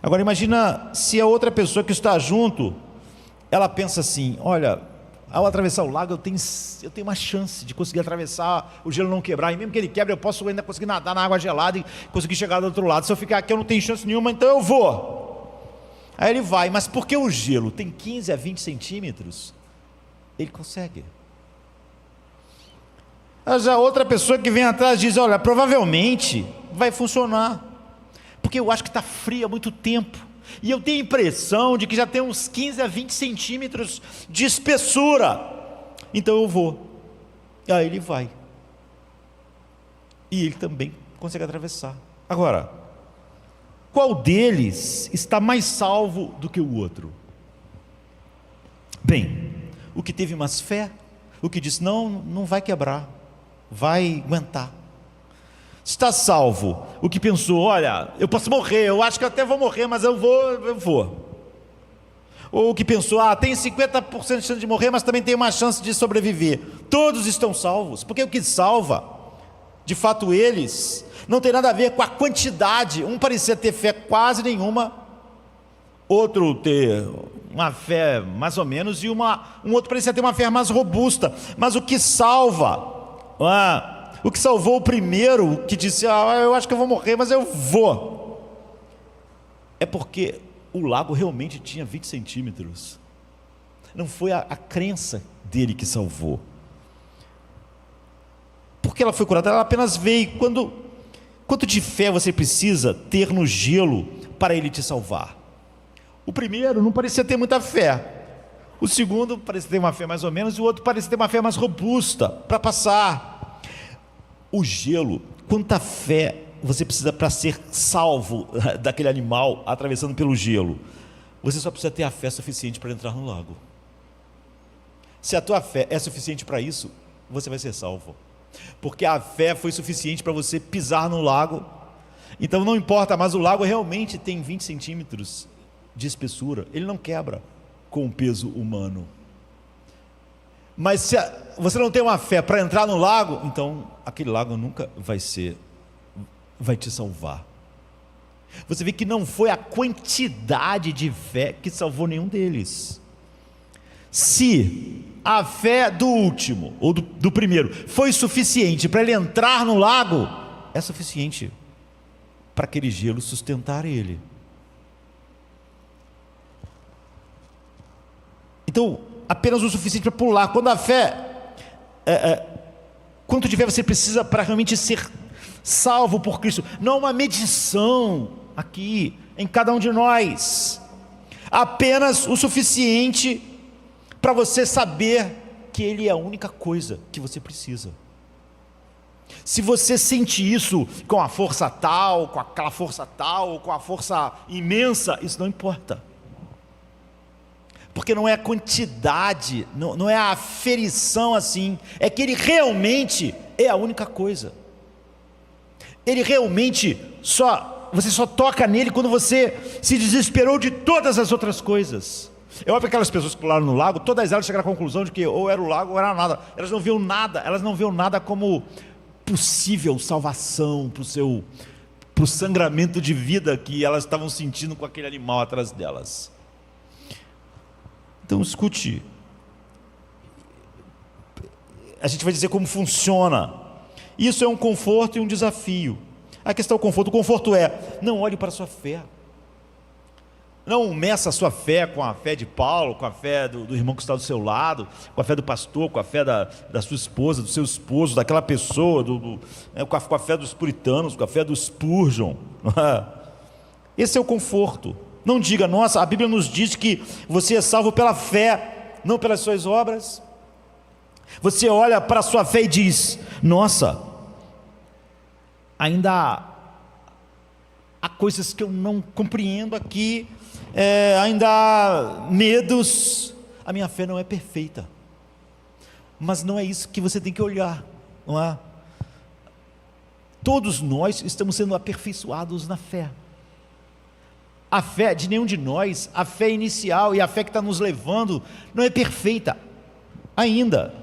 Agora imagina se a outra pessoa que está junto, ela pensa assim: olha, ao atravessar o lago eu tenho uma chance de conseguir atravessar, o gelo não quebrar, e mesmo que ele quebre, eu posso ainda conseguir nadar na água gelada e conseguir chegar do outro lado. Se eu ficar aqui eu não tenho chance nenhuma, então eu vou. Aí ele vai, mas porque o gelo tem 15 a 20 centímetros, ele consegue. Já outra pessoa que vem atrás diz: olha, provavelmente vai funcionar, porque eu acho que está frio há muito tempo, e eu tenho a impressão de que já tem uns 15 a 20 centímetros de espessura, então eu vou. Aí ele vai, e ele também consegue atravessar. Agora, qual deles está mais salvo do que o outro? Bem, o que teve mais fé, o que disse: não vai quebrar, vai aguentar. Está salvo o que pensou: olha, eu posso morrer, eu acho que eu até vou morrer, mas eu vou. Ou o que pensou: tem 50% de chance de morrer, mas também tem uma chance de sobreviver. Todos estão salvos, porque o que salva, de fato, eles não tem nada a ver com a quantidade. Um parecia ter fé quase nenhuma, outro ter uma fé mais ou menos, e um outro parecia ter uma fé mais robusta. Mas o que salva, o que salvou o primeiro, que disse: eu acho que eu vou morrer, mas eu vou, é porque o lago realmente tinha 20 centímetros. Não foi a crença dele que salvou, porque ela foi curada, ela apenas veio. Quanto de fé você precisa ter no gelo para ele te salvar? O primeiro não parecia ter muita fé, o segundo parecia ter uma fé mais ou menos, e o outro parecia ter uma fé mais robusta para passar. O gelo, quanta fé você precisa para ser salvo daquele animal atravessando pelo gelo? Você só precisa ter a fé suficiente para entrar no lago. Se a tua fé é suficiente para isso, você vai ser salvo, porque a fé foi suficiente para você pisar no lago. Então não importa, mas o lago realmente tem 20 centímetros de espessura, ele não quebra com o peso humano. Mas se você não tem uma fé para entrar no lago, então aquele lago nunca vai te salvar. Você vê que não foi a quantidade de fé que salvou nenhum deles. Se a fé do último ou do primeiro foi suficiente para ele entrar no lago, é suficiente para aquele gelo sustentar ele. Então, apenas o suficiente para pular. Quando a fé, quanto de fé você precisa para realmente ser salvo por Cristo? Não há uma medição aqui em cada um de nós, apenas o suficiente para você saber que Ele é a única coisa que você precisa. Se você sente isso com a força tal, com aquela força tal, ou com a força imensa, isso não importa. Porque não é a quantidade, não é a aferição assim, é que ele realmente é a única coisa. Ele realmente você só toca nele quando você se desesperou de todas as outras coisas. É óbvio que aquelas pessoas que pularam no lago, todas elas chegaram à conclusão de que ou era o lago ou era nada. Elas não viam nada como possível salvação para o sangramento de vida que elas estavam sentindo com aquele animal atrás delas. Então escute, a gente vai dizer como funciona. Isso é um conforto e um desafio. A questão do conforto, o conforto é, não olhe para a sua fé. Não meça a sua fé com a fé de Paulo, com a fé do irmão que está do seu lado, com a fé do pastor, com a fé da sua esposa, do seu esposo, daquela pessoa, com a fé dos puritanos, com a fé do Spurgeon. Esse é o conforto. Não diga, nossa, a Bíblia nos diz que você é salvo pela fé, não pelas suas obras. Você olha para a sua fé e diz, nossa, ainda há coisas que eu não compreendo aqui, ainda há medos, a minha fé não é perfeita, mas não é isso que você tem que olhar, não é? Todos nós estamos sendo aperfeiçoados na fé. A fé de nenhum de nós, a fé inicial e a fé que está nos levando, não é perfeita ainda.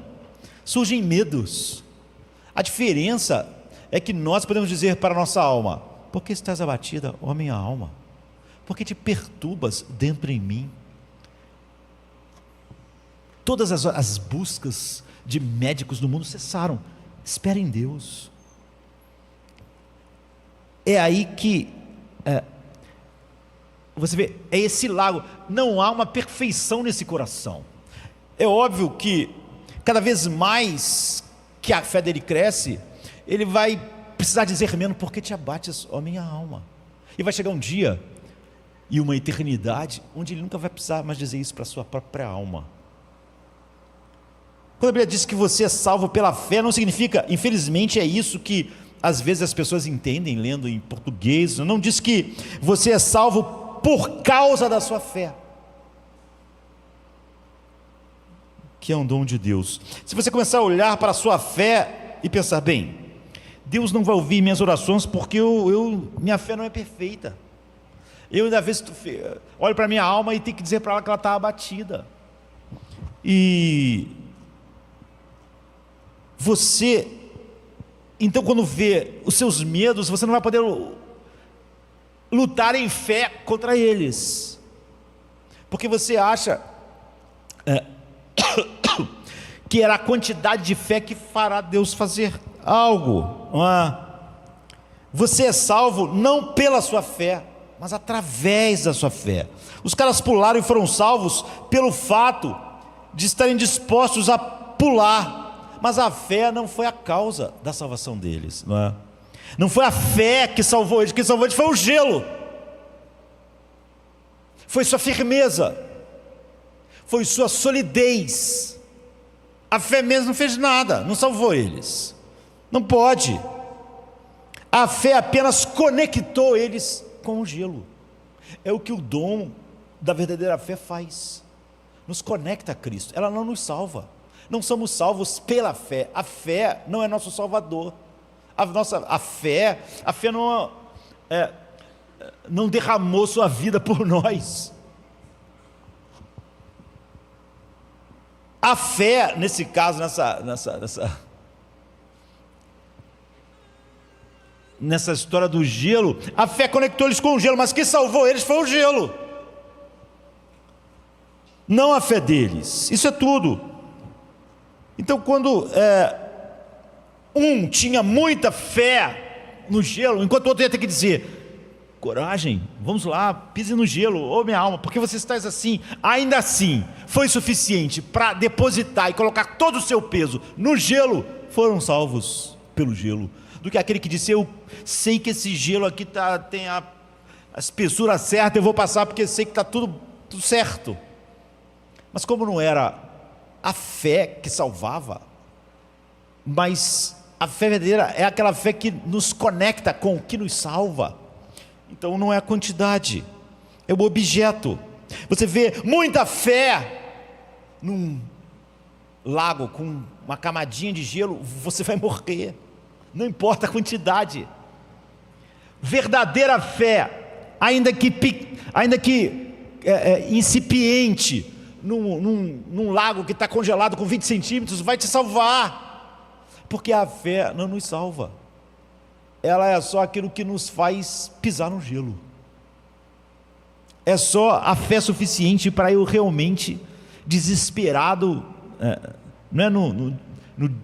Surgem medos. A diferença é que nós podemos dizer para a nossa alma, por que estás abatida, ó minha alma? Por que te perturbas dentro em mim? Todas as buscas de médicos do mundo cessaram. Espera em Deus. É aí que você vê, é esse lago. Não há uma perfeição nesse coração. É óbvio que cada vez mais que a fé dele cresce, ele vai precisar dizer menos, por que te abates, ó minha alma? E vai chegar um dia e uma eternidade onde ele nunca vai precisar mais dizer isso para a sua própria alma. Quando a Bíblia diz que você é salvo pela fé, não significa, infelizmente é isso que às vezes as pessoas entendem lendo em português, não diz que você é salvo por causa da sua fé, que é um dom de Deus. Se você começar a olhar para a sua fé e pensar, bem, Deus não vai ouvir minhas orações porque minha fé não é perfeita. Eu ainda vezes olho para a minha alma e tenho que dizer para ela que ela está abatida. E você, então quando vê os seus medos, você não vai poder lutar em fé contra eles, porque você acha que era a quantidade de fé que fará Deus fazer algo, não é? Você é salvo não pela sua fé, mas através da sua fé. Os caras pularam e foram salvos pelo fato de estarem dispostos a pular, mas a fé não foi a causa da salvação deles, não é? Não foi a fé que salvou eles, foi o gelo, foi sua firmeza, foi sua solidez. A fé mesmo não fez nada, não salvou eles, não pode. A fé apenas conectou eles com o gelo. É o que o dom da verdadeira fé faz, nos conecta a Cristo. Ela não nos salva, não somos salvos pela fé. A fé não é nosso salvador. A fé não derramou sua vida por nós. A fé, nesse caso, nessa história do gelo, a fé conectou eles com o gelo, mas quem salvou eles foi o gelo, não a fé deles. Isso é tudo. Então quando um tinha muita fé no gelo, enquanto o outro ia ter que dizer, coragem, vamos lá, pise no gelo, ô minha alma, porque você está assim, ainda assim, foi suficiente para depositar e colocar todo o seu peso no gelo, foram salvos pelo gelo, do que aquele que disse, eu sei que esse gelo aqui tem a espessura certa, eu vou passar porque sei que está tudo certo. Mas como não era a fé que salvava, mas a fé verdadeira é aquela fé que nos conecta com o que nos salva. Então não é a quantidade, é o objeto. Você vê muita fé num lago com uma camadinha de gelo, você vai morrer, não importa a quantidade. Verdadeira fé, ainda que incipiente, num lago que está congelado com 20 centímetros, vai te salvar, porque a fé não nos salva, ela é só aquilo que nos faz pisar no gelo, é só a fé suficiente para eu realmente, desesperado, não é no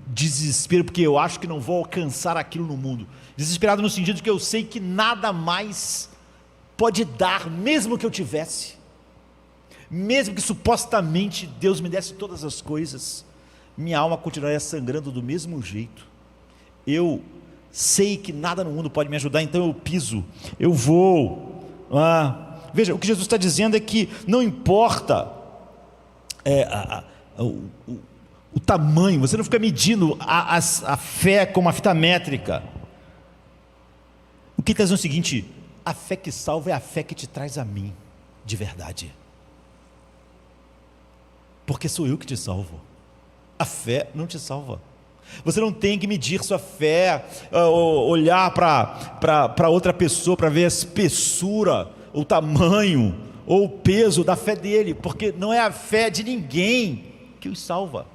desespero, porque eu acho que não vou alcançar aquilo no mundo, desesperado no sentido de que eu sei que nada mais pode dar, mesmo que eu tivesse, mesmo que supostamente Deus me desse todas as coisas, minha alma continuaria sangrando do mesmo jeito. Eu sei que nada no mundo pode me ajudar, então eu piso, eu vou. Veja, o que Jesus está dizendo é que não importa o tamanho, você não fica medindo a fé com uma fita métrica. O que está dizendo é o seguinte: a fé que salva é a fé que te traz a mim, de verdade, porque sou eu que te salvo, a fé não te salva. Você não tem que medir sua fé, olhar para outra pessoa para ver a espessura, o tamanho ou o peso da fé dele, porque não é a fé de ninguém que os salva.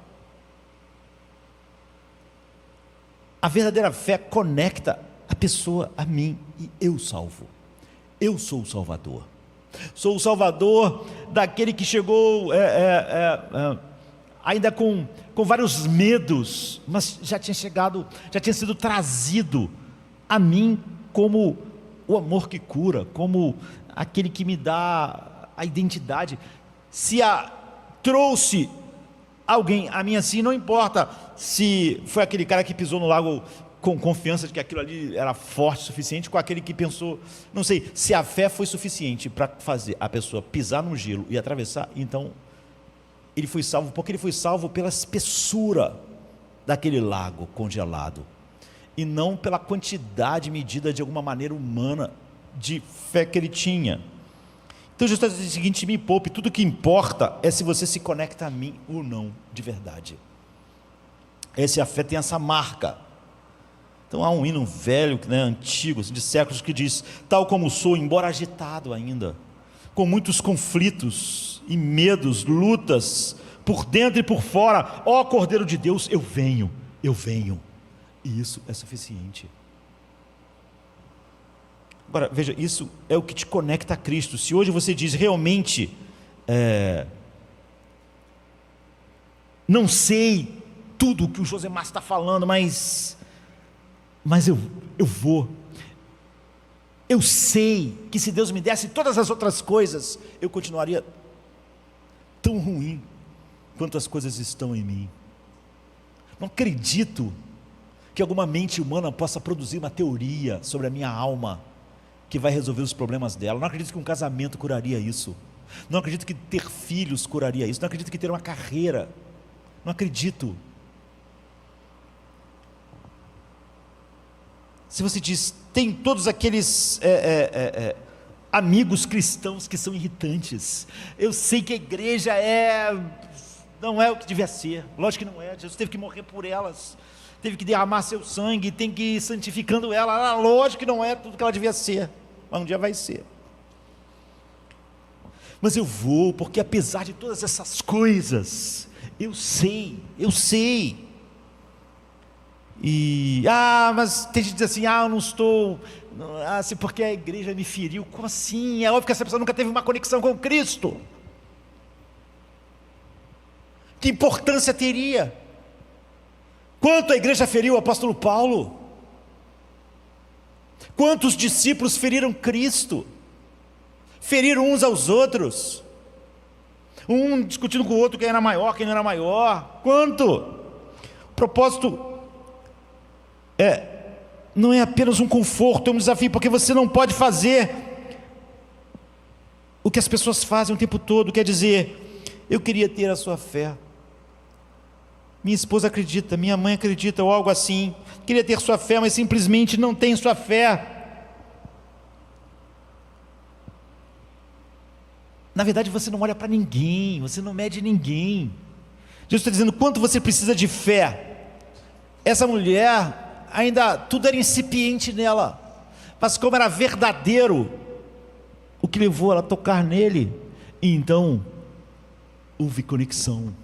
A verdadeira fé conecta a pessoa a mim e eu salvo. Eu sou o Salvador. Sou o Salvador daquele que chegou ainda com vários medos, mas já tinha sido trazido a mim como o amor que cura, como aquele que me dá a identidade. Se trouxe alguém a mim assim, não importa se foi aquele cara que pisou no lago com confiança de que aquilo ali era forte o suficiente, com aquele que pensou, não sei, se a fé foi suficiente para fazer a pessoa pisar no gelo e atravessar, então ele foi salvo, porque ele foi salvo pela espessura daquele lago congelado, e não pela quantidade medida de alguma maneira humana de fé que ele tinha. Então Jesus está dizendo o seguinte: me poupe, tudo que importa é se você se conecta a mim ou não, de verdade. Essa fé tem essa marca. Então há um hino velho, antigo, de séculos, que diz: tal como sou, embora agitado ainda, com muitos conflitos e medos, lutas, por dentro e por fora, ó Cordeiro de Deus, eu venho, e isso é suficiente. Agora, veja, isso é o que te conecta a Cristo. Se hoje você diz realmente, não sei tudo o que o Josemar está falando, mas eu vou. Eu sei que se Deus me desse todas as outras coisas, eu continuaria tão ruim quanto as coisas estão em mim. Não acredito que alguma mente humana possa produzir uma teoria sobre a minha alma que vai resolver os problemas dela. Não acredito que um casamento curaria isso. Não acredito que ter filhos curaria isso. Não acredito que ter uma carreira. Não acredito. Se você diz, tem todos aqueles amigos cristãos que são irritantes, eu sei que a igreja não é o que devia ser, lógico que não é, Jesus teve que morrer por elas, teve que derramar seu sangue, tem que ir santificando ela, lógico que não é tudo que ela devia ser, mas um dia vai ser. Mas eu vou, porque apesar de todas essas coisas, eu sei, mas tem gente que diz assim, eu não estou, assim, porque a igreja me feriu. Como assim? É óbvio que essa pessoa nunca teve uma conexão com Cristo. Que importância teria? Quanto a igreja feriu o apóstolo Paulo? Quantos discípulos feriram Cristo? Feriram uns aos outros, um discutindo com o outro quem era maior, quem não era maior. Quanto? O propósito não é apenas um conforto, é um desafio, porque você não pode fazer o que as pessoas fazem o tempo todo. Quer dizer, eu queria ter a sua fé, minha esposa acredita, minha mãe acredita, ou algo assim. Queria ter sua fé, mas simplesmente não tem sua fé. Na verdade, você não olha para ninguém, você não mede ninguém. Jesus está dizendo quanto você precisa de fé. Essa mulher, ainda tudo era incipiente nela, mas como era verdadeiro, o que levou ela a tocar nele, e então houve conexão.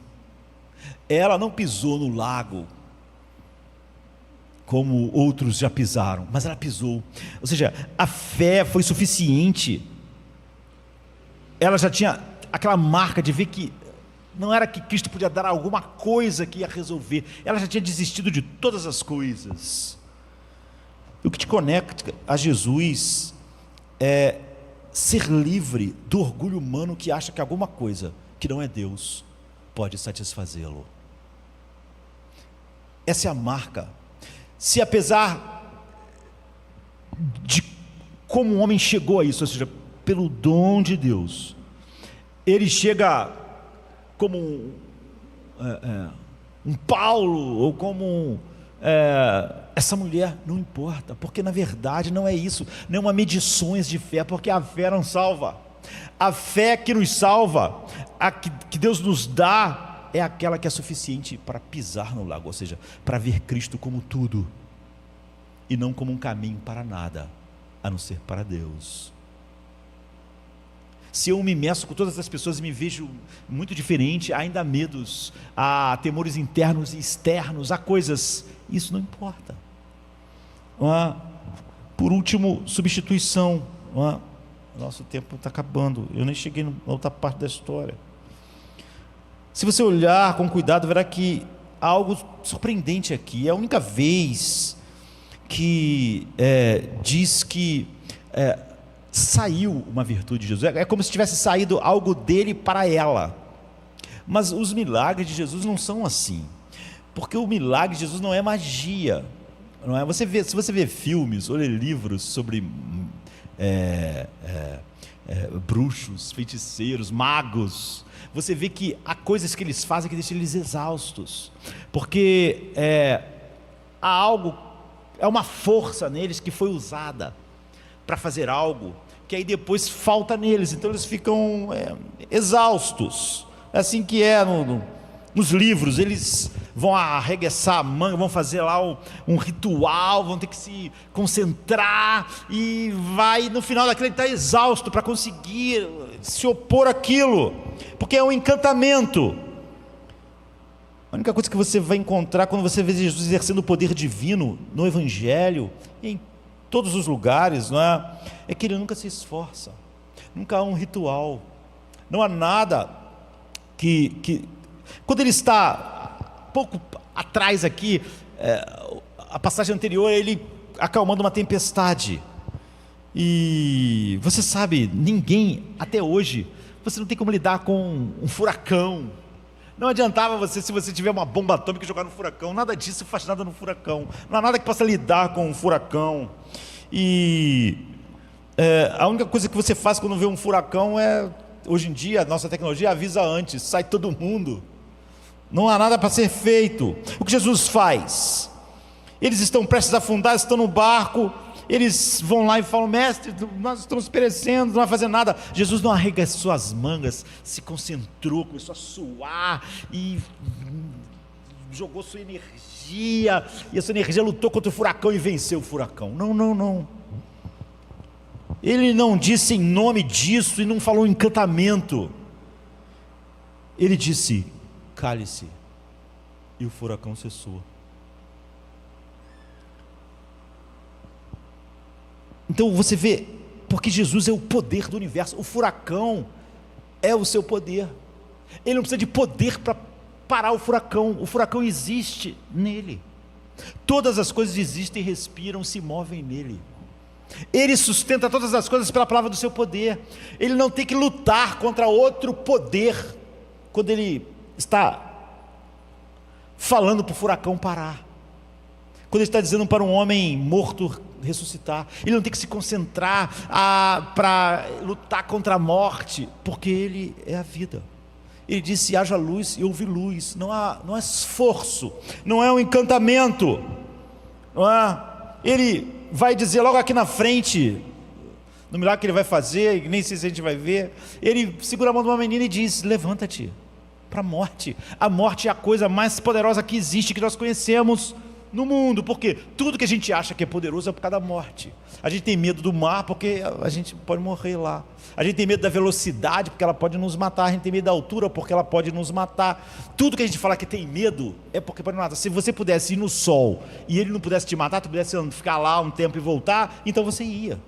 Ela não pisou no lago como outros já pisaram, mas ela pisou. Ou seja, a fé foi suficiente. Ela já tinha aquela marca de ver que não era que Cristo podia dar alguma coisa que ia resolver. Ela já tinha desistido de todas as coisas. O que te conecta a Jesus é ser livre do orgulho humano que acha que alguma coisa que não é Deus pode satisfazê-lo. Essa é a marca. Se apesar de como o homem chegou a isso, ou seja, pelo dom de Deus, ele chega como um Paulo, ou como essa mulher, não importa, porque na verdade não é isso, não é uma medições de fé, porque a fé não salva. A fé que nos salva, a que Deus nos dá, é aquela que é suficiente para pisar no lago, ou seja, para ver Cristo como tudo, e não como um caminho para nada, a não ser para Deus. Se eu me meço com todas as pessoas e me vejo muito diferente, ainda há medos, há temores internos e externos, há coisas, isso não importa. Por último, substituição. Nosso tempo está acabando, eu nem cheguei na outra parte da história. Se você olhar com cuidado, verá que há algo surpreendente aqui. É a única vez que diz que saiu uma virtude de Jesus, é como se tivesse saído algo dele para ela. Mas os milagres de Jesus não são assim, porque o milagre de Jesus não é magia, não é? Se você vê filmes ou lê livros sobre bruxos, feiticeiros, magos, você vê que há coisas que eles fazem que deixam eles exaustos, porque há algo, é uma força neles que foi usada para fazer algo que aí depois falta neles, então eles ficam exaustos. É assim que nos livros, eles vão arregaçar a manga, vão fazer lá um ritual, vão ter que se concentrar, e no final daquilo ele está exausto para conseguir se opor àquilo, porque é um encantamento. A única coisa que você vai encontrar quando você vê Jesus exercendo o poder divino no Evangelho, e em todos os lugares, não é que ele nunca se esforça, nunca há um ritual, não há nada que quando ele está pouco atrás aqui, a passagem anterior, ele acalmando uma tempestade, e você sabe, ninguém até hoje, você não tem como lidar com um furacão. Não adiantava você, se você tiver uma bomba atômica, jogar no furacão, nada disso faz nada no furacão, não há nada que possa lidar com um furacão. E a única coisa que você faz quando vê um furacão hoje em dia, a nossa tecnologia avisa antes, sai todo mundo, não há nada para ser feito. O que Jesus faz? Eles estão prestes a afundar, estão no barco, eles vão lá e falam: mestre, nós estamos perecendo, não vai fazer nada. Jesus não arregaçou as mangas, se concentrou, começou a suar e jogou sua energia, e essa energia lutou contra o furacão e venceu o furacão. Não. Ele não disse em nome disso e não falou encantamento. Ele disse: cale-se, e o furacão cessou. Então você vê, porque Jesus é o poder do universo, o furacão é o seu poder. Ele não precisa de poder para parar o furacão existe nele. Todas as coisas existem, respiram, se movem nele. Ele sustenta todas as coisas pela palavra do seu poder. Ele não tem que lutar contra outro poder quando ele está falando para o furacão parar, quando ele está dizendo para um homem morto ressuscitar. Ele não tem que se concentrar para lutar contra a morte, porque ele é a vida. Ele disse: haja luz, e houve luz. Não há esforço, não é um encantamento, não é? Ele vai dizer logo aqui na frente, no milagre que ele vai fazer, nem sei se a gente vai ver, ele segura a mão de uma menina e diz: levanta-te para a morte. A morte é a coisa mais poderosa que existe, que nós conhecemos no mundo, porque tudo que a gente acha que é poderoso é por causa da morte. A gente tem medo do mar porque a gente pode morrer lá. A gente tem medo da velocidade porque ela pode nos matar. A gente tem medo da altura porque ela pode nos matar. Tudo que a gente fala que tem medo é porque pode nos matar. Se você pudesse ir no sol e ele não pudesse te matar, tu pudesse ficar lá um tempo e voltar, então você ia.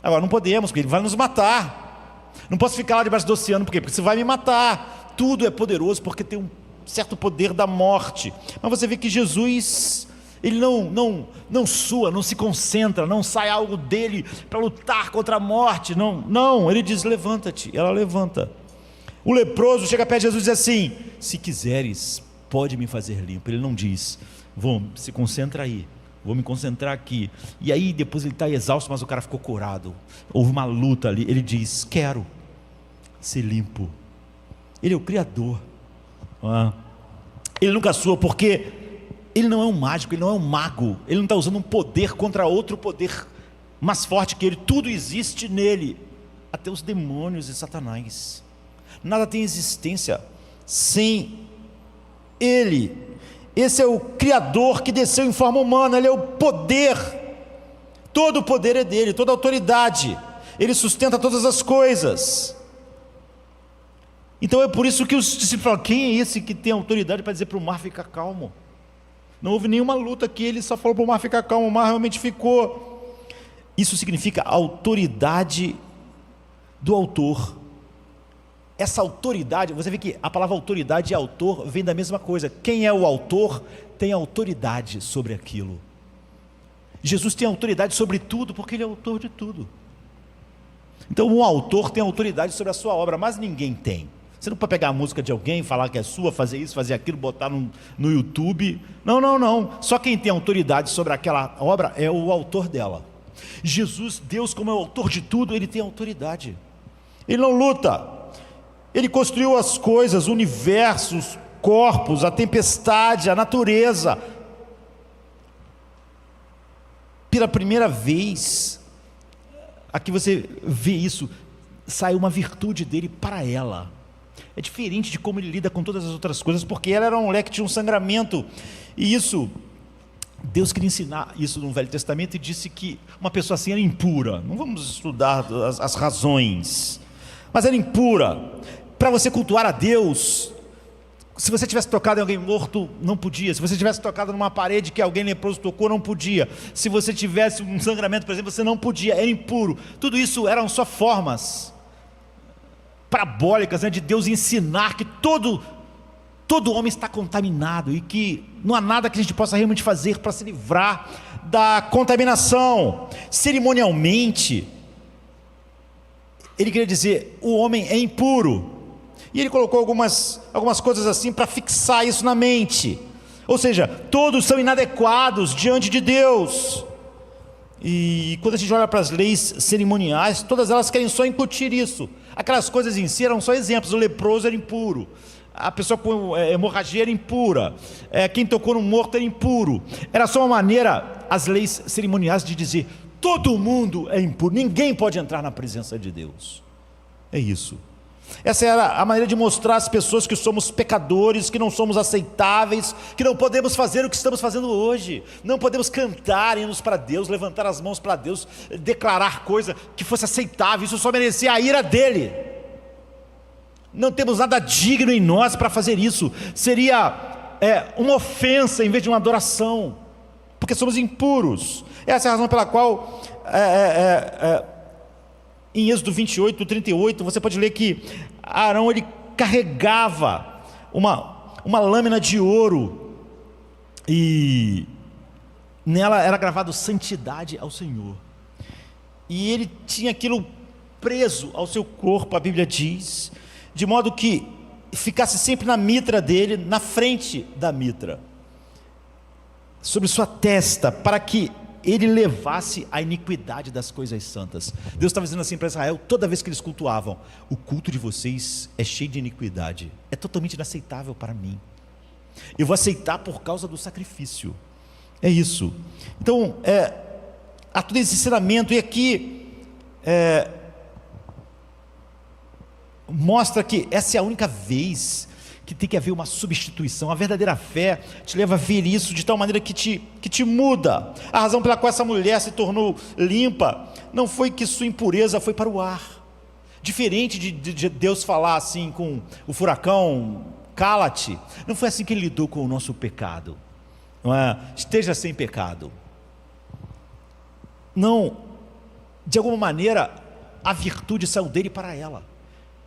Agora não podemos, porque ele vai nos matar. Não posso ficar lá debaixo do oceano, por quê? Porque você vai me matar. Tudo é poderoso porque tem um certo poder da morte. Mas você vê que Jesus, ele não sua, não se concentra, não sai algo dele para lutar contra a morte, não, ele diz: levanta-te. Ela levanta. O leproso chega perto de Jesus e diz assim: se quiseres, pode me fazer limpo. Ele não diz: se concentra aí, vou me concentrar aqui. E aí depois ele está exausto, mas o cara ficou curado, houve uma luta ali. Ele diz: quero ser limpo. Ele é o Criador. Ele nunca sua, porque ele não é um mágico, ele não é um mago, ele não está usando um poder contra outro poder mais forte que ele. Tudo existe nele, até os demônios e Satanás. Nada tem existência sem ele. Esse é o Criador que desceu em forma humana. Ele é o poder, todo o poder é dele, toda a autoridade, ele sustenta todas as coisas. Então é por isso que os discípulos falam: quem é esse que tem autoridade para dizer para o mar ficar calmo? Não houve nenhuma luta aqui, ele só falou para o mar ficar calmo, o mar realmente ficou. Isso significa autoridade do autor. Essa autoridade, você vê que a palavra autoridade e autor vem da mesma coisa. Quem é o autor tem autoridade sobre aquilo. Jesus tem autoridade sobre tudo porque ele é autor de tudo. Então um autor tem autoridade sobre a sua obra, mas ninguém tem. Você não pode pegar a música de alguém, falar que é sua, fazer isso, fazer aquilo, botar no YouTube. Não. Só quem tem autoridade sobre aquela obra é o autor dela. Jesus, Deus, como é o autor de tudo, ele tem autoridade. Ele não luta. Ele construiu as coisas, o universo, os corpos, a tempestade, a natureza. Pela primeira vez, aqui você vê isso, saiu uma virtude dele para ela. É diferente de como ele lida com todas as outras coisas, porque ela era uma mulher que tinha um sangramento, e isso, Deus queria ensinar isso no Velho Testamento, e disse que uma pessoa assim era impura. Não vamos estudar as razões, mas era impura. Para você cultuar a Deus, se você tivesse tocado em alguém morto, não podia. Se você tivesse tocado numa parede que alguém leproso tocou, não podia. Se você tivesse um sangramento, por exemplo, você não podia, era impuro. Tudo isso eram só formas parabólicas, de Deus ensinar que todo homem está contaminado e que não há nada que a gente possa realmente fazer para se livrar da contaminação. Cerimonialmente, ele queria dizer: o homem é impuro. E ele colocou algumas coisas assim para fixar isso na mente. Ou seja, todos são inadequados diante de Deus. E quando a gente olha para as leis cerimoniais, todas elas querem só incutir isso. Aquelas coisas em si eram só exemplos. O leproso era impuro, a pessoa com hemorragia era impura, quem tocou no morto era impuro. Era só uma maneira, as leis cerimoniais, de dizer: todo mundo é impuro, ninguém pode entrar na presença de Deus. É isso. Essa era a maneira de mostrar às pessoas que somos pecadores, que não somos aceitáveis, que não podemos fazer o que estamos fazendo hoje. Não podemos cantar hinos para Deus, levantar as mãos para Deus, declarar coisa que fosse aceitável. Isso só merecia a ira dele. Não temos nada digno em nós para fazer isso. Seria uma ofensa em vez de uma adoração, porque somos impuros. Essa é a razão pela qual em Êxodo 28, 38, você pode ler que Arão, ele carregava uma lâmina de ouro, e nela era gravado santidade ao Senhor, e ele tinha aquilo preso ao seu corpo, a Bíblia diz, de modo que ficasse sempre na mitra dele, na frente da mitra, sobre sua testa, para que ele levasse a iniquidade das coisas santas. Deus estava dizendo assim para Israel, toda vez que eles cultuavam: o culto de vocês é cheio de iniquidade, é totalmente inaceitável para mim. Eu vou aceitar por causa do sacrifício. É isso. Então, há todo esse ensinamento, e aqui mostra que essa é a única vez que tem que haver uma substituição. A verdadeira fé te leva a ver isso de tal maneira que te muda. A razão pela qual essa mulher se tornou limpa não foi que sua impureza foi para o ar. Diferente de Deus falar assim com o furacão: cala-te. Não foi assim que ele lidou com o nosso pecado. Não é? Esteja sem pecado. Não, de alguma maneira a virtude saiu dele para ela,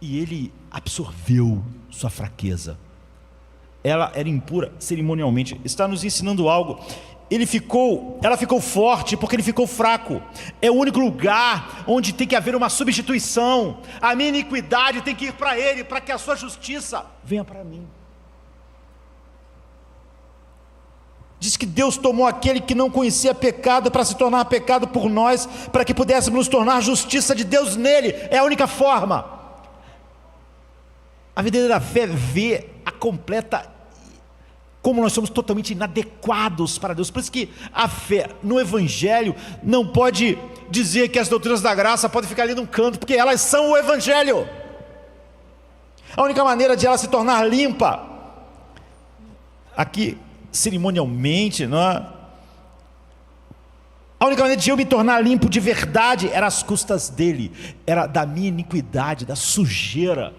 e ele absorveu sua fraqueza. Ela era impura cerimonialmente. Está nos ensinando algo. Ela ficou forte porque ele ficou fraco. É o único lugar onde tem que haver uma substituição. A minha iniquidade tem que ir para ele, para que a sua justiça venha para mim. Diz que Deus tomou aquele que não conhecia pecado para se tornar pecado por nós, para que pudéssemos nos tornar justiça de Deus nele. É a única forma. A verdadeira fé vê a completa, como nós somos totalmente inadequados para Deus. Por isso que a fé no Evangelho não pode dizer que as doutrinas da graça podem ficar ali num canto, porque elas são o Evangelho. A única maneira de ela se tornar limpa, aqui cerimonialmente, não é? A única maneira de eu me tornar limpo de verdade era às custas dele, era da minha iniquidade, da sujeira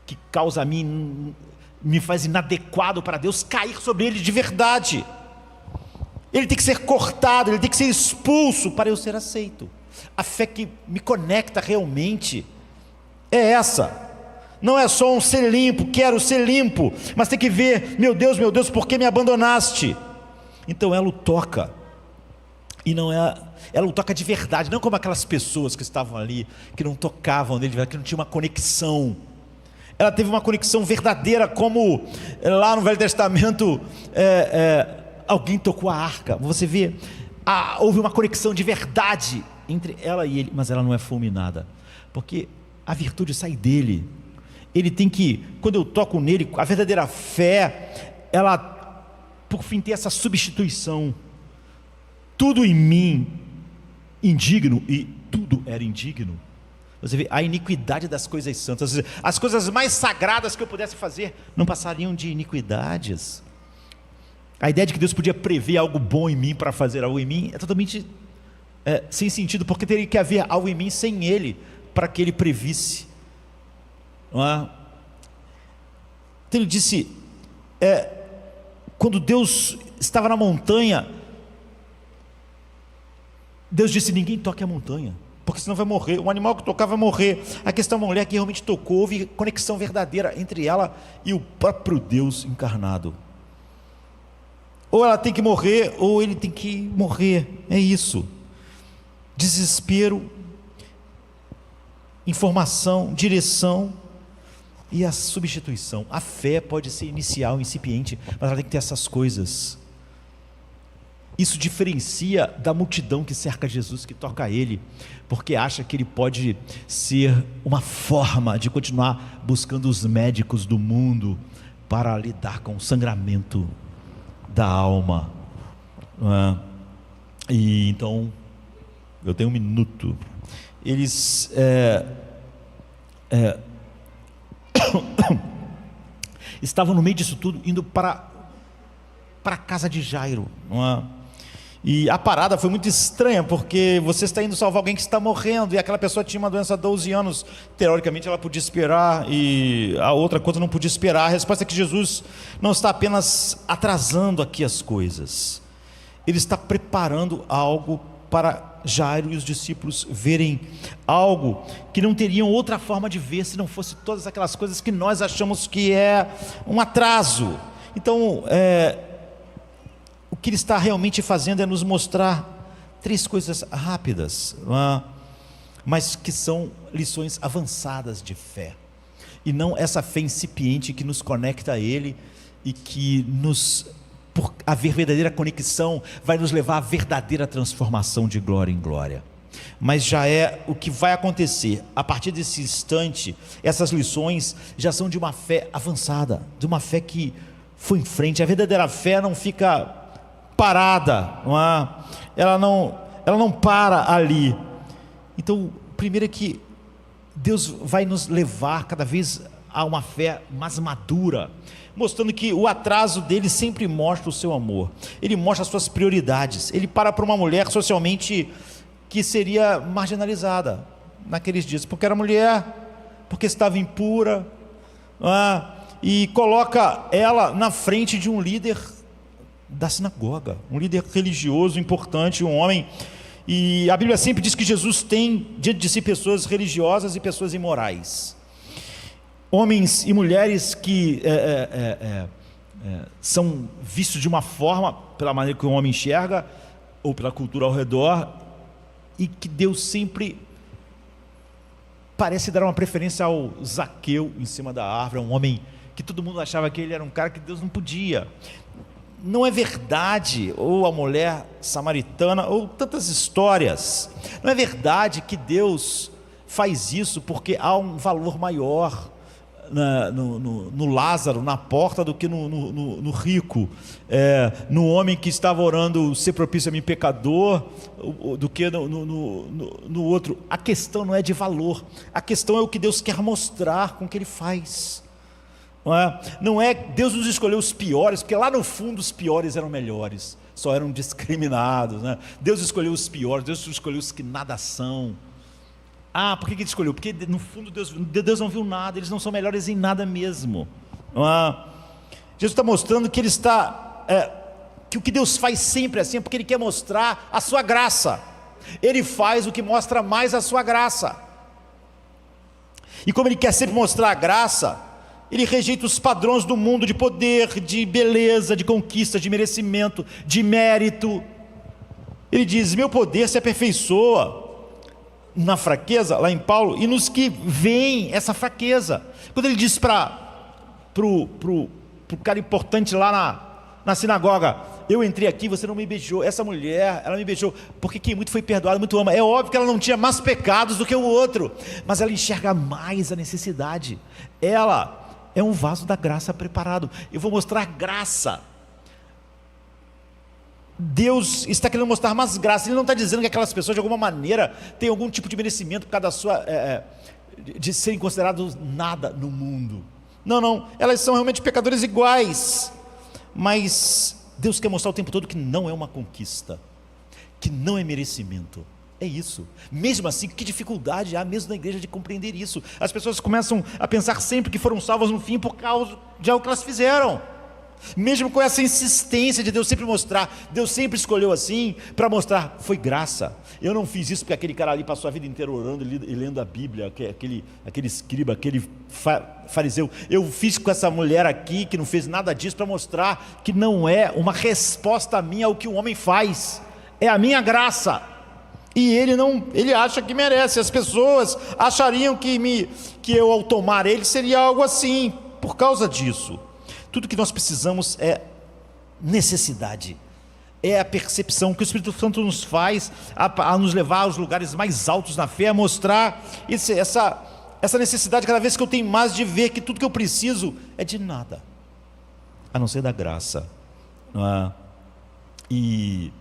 que causa a mim, me faz inadequado para Deus, cair sobre ele de verdade. Ele tem que ser cortado, ele tem que ser expulso para eu ser aceito. A fé que me conecta realmente é essa. Não é só um ser limpo, quero ser limpo, mas tem que ver: meu Deus, por que me abandonaste? Então ela o toca, e não é, ela o toca de verdade, não como aquelas pessoas que estavam ali, que não tocavam nele, que não tinha uma conexão. Ela teve uma conexão verdadeira, como lá no Velho Testamento, alguém tocou a arca. Você vê, houve uma conexão de verdade entre ela e ele, mas ela não é fulminada, porque a virtude sai dele. Ele tem que, quando eu toco nele, a verdadeira fé, ela, por fim, tem essa substituição. Tudo em mim, indigno, e tudo era indigno. Você vê a iniquidade das coisas santas. As coisas mais sagradas que eu pudesse fazer não passariam de iniquidades. A ideia de que Deus podia prever algo bom em mim para fazer algo em mim é totalmente sem sentido, porque teria que haver algo em mim sem Ele para que Ele previsse. Não é? Então ele disse, quando Deus estava na montanha, Deus disse: ninguém toque a montanha, porque senão vai morrer. O animal que tocar vai morrer. A questão da mulher que realmente tocou, houve conexão verdadeira entre ela e o próprio Deus encarnado. Ou ela tem que morrer, ou ele tem que morrer. É isso. Desespero, informação, direção e a substituição. A fé pode ser inicial, incipiente, mas ela tem que ter essas coisas. Isso diferencia da multidão que cerca Jesus, que toca a ele, porque acha que ele pode ser uma forma de continuar buscando os médicos do mundo para lidar com o sangramento da alma. E então, eu tenho um minuto. Eles estavam no meio disso tudo, indo para a casa de Jairo, não é? E a parada foi muito estranha, porque você está indo salvar alguém que está morrendo, e aquela pessoa tinha uma doença há 12 anos, teoricamente ela podia esperar, e a outra coisa não podia esperar. A resposta é que Jesus não está apenas atrasando aqui as coisas, ele está preparando algo para Jairo e os discípulos verem algo que não teriam outra forma de ver se não fosse todas aquelas coisas que nós achamos que é um atraso. Então, o que ele está realmente fazendo é nos mostrar 3 coisas rápidas, mas que são lições avançadas de fé, e não essa fé incipiente que nos conecta a ele e que nos por haver verdadeira conexão, vai nos levar à verdadeira transformação de glória em glória. Mas já é o que vai acontecer. A partir desse instante, essas lições já são de uma fé avançada, de uma fé que foi em frente. A verdadeira fé não fica parada, não é? Ela não para ali. Então, primeiro é que Deus vai nos levar cada vez a uma fé mais madura, mostrando que o atraso dele sempre mostra o seu amor. Ele mostra as suas prioridades. Ele para uma mulher socialmente que seria marginalizada naqueles dias, porque era mulher, porque estava impura, e coloca ela na frente de um líder da sinagoga, um líder religioso importante, um homem. E a Bíblia sempre diz que Jesus tem diante de si pessoas religiosas e pessoas imorais, homens e mulheres que são vistos de uma forma, pela maneira que o homem enxerga, ou pela cultura ao redor, e que Deus sempre parece dar uma preferência ao Zaqueu em cima da árvore, um homem que todo mundo achava que ele era um cara que Deus não podia. Não é verdade, ou a mulher samaritana, ou tantas histórias, não é verdade que Deus faz isso porque há um valor maior no Lázaro, na porta, do que no rico, no homem que estava orando, ser propício a mim pecador, do que no outro. A questão não é de valor, a questão é o que Deus quer mostrar com o que Ele faz. Não é Deus nos escolheu os piores, porque lá no fundo os piores eram melhores, só eram discriminados, né? Deus escolheu os piores, Deus escolheu os que nada são. Por que Ele escolheu? Porque no fundo Deus não viu nada, eles não são melhores em nada mesmo. Jesus está mostrando que Ele está, que o que Deus faz sempre assim, é porque Ele quer mostrar a sua graça. Ele faz o que mostra mais a sua graça, e como Ele quer sempre mostrar a graça, Ele rejeita os padrões do mundo de poder, de beleza, de conquista, de merecimento, de mérito. Ele diz: meu poder se aperfeiçoa na fraqueza, lá em Paulo, e nos que veem essa fraqueza. Quando ele diz para o cara importante lá na sinagoga: eu entrei aqui, você não me beijou. Essa mulher, ela me beijou porque quem muito foi perdoado, muito ama. É óbvio que ela não tinha mais pecados do que o outro, mas ela enxerga mais a necessidade. Ela é um vaso da graça preparado. Eu vou mostrar graça. Deus está querendo mostrar mais graça. Ele não está dizendo que aquelas pessoas de alguma maneira têm algum tipo de merecimento por causa da sua de serem considerados nada no mundo. Não, elas são realmente pecadores iguais, mas Deus quer mostrar o tempo todo que não é uma conquista, que não é merecimento. É isso. Mesmo assim, que dificuldade há mesmo na igreja de compreender isso. As pessoas começam a pensar sempre que foram salvas no fim por causa de algo que elas fizeram. Mesmo com essa insistência de Deus sempre mostrar, Deus sempre escolheu assim, para mostrar, foi graça. Eu não fiz isso porque aquele cara ali passou a vida inteira orando e lendo a Bíblia, aquele escriba, aquele fariseu. Eu fiz com essa mulher aqui, que não fez nada disso, para mostrar que não é uma resposta minha ao que o homem faz, é a minha graça. E ele acha que merece. As pessoas achariam que eu, ao tomar ele, seria algo assim, por causa disso. Tudo que nós precisamos é necessidade, é a percepção que o Espírito Santo nos faz a nos levar aos lugares mais altos na fé, a mostrar essa necessidade cada vez que eu tenho mais de ver que tudo que eu preciso é de nada, a não ser da graça. E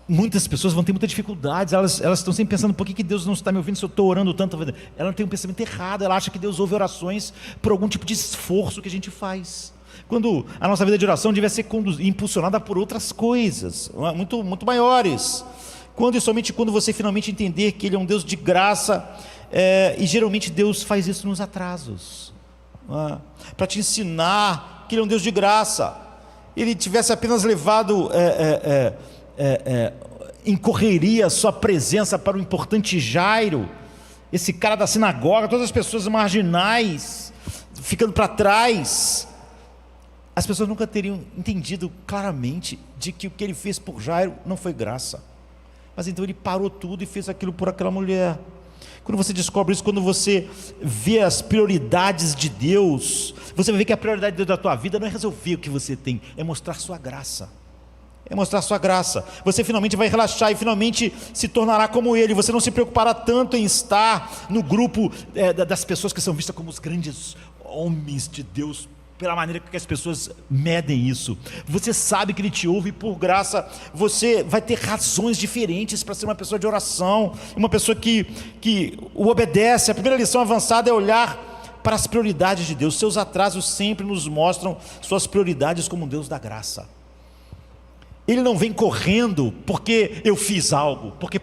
muitas pessoas vão ter muita dificuldade, elas estão sempre pensando: por que Deus não está me ouvindo se eu estou orando tanto? Ela tem um pensamento errado, ela acha que Deus ouve orações por algum tipo de esforço que a gente faz, quando a nossa vida de oração devia ser impulsionada por outras coisas, muito, muito maiores. Quando e somente quando você finalmente entender que Ele é um Deus de graça, e geralmente Deus faz isso nos atrasos, para te ensinar que Ele é um Deus de graça. Ele tivesse apenas levado em correria sua presença para o importante Jairo, esse cara da sinagoga, todas as pessoas marginais ficando para trás, as pessoas nunca teriam entendido claramente de que o que ele fez por Jairo não foi graça. Mas então ele parou tudo e fez aquilo por aquela mulher. Quando você descobre isso, quando você vê as prioridades de Deus, você vai ver que a prioridade de Deus da tua vida não é resolver o que você tem, é mostrar sua graça. É mostrar sua graça. Você finalmente vai relaxar e finalmente se tornará como Ele. Você não se preocupará tanto em estar no grupo das pessoas que são vistas como os grandes homens de Deus, pela maneira que as pessoas medem isso. Você sabe que Ele te ouve e por graça você vai ter razões diferentes para ser uma pessoa de oração, uma pessoa que o obedece. A primeira lição avançada é olhar para as prioridades de Deus. Seus atrasos sempre nos mostram suas prioridades como um Deus da graça. Ele não vem correndo porque eu fiz algo, porque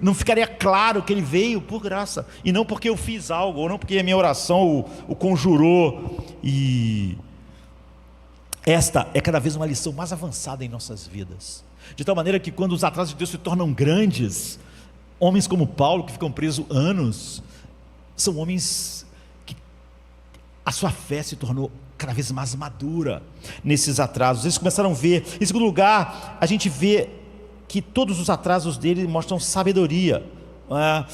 não ficaria claro que Ele veio por graça, e não porque eu fiz algo, ou não porque a minha oração o conjurou. E esta é cada vez uma lição mais avançada em nossas vidas, de tal maneira que quando os atrasos de Deus se tornam grandes, homens como Paulo, que ficam presos anos, são homens que a sua fé se tornou cada vez mais madura nesses atrasos. Eles começaram a ver. Em segundo lugar, a gente vê que todos os atrasos dele mostram sabedoria.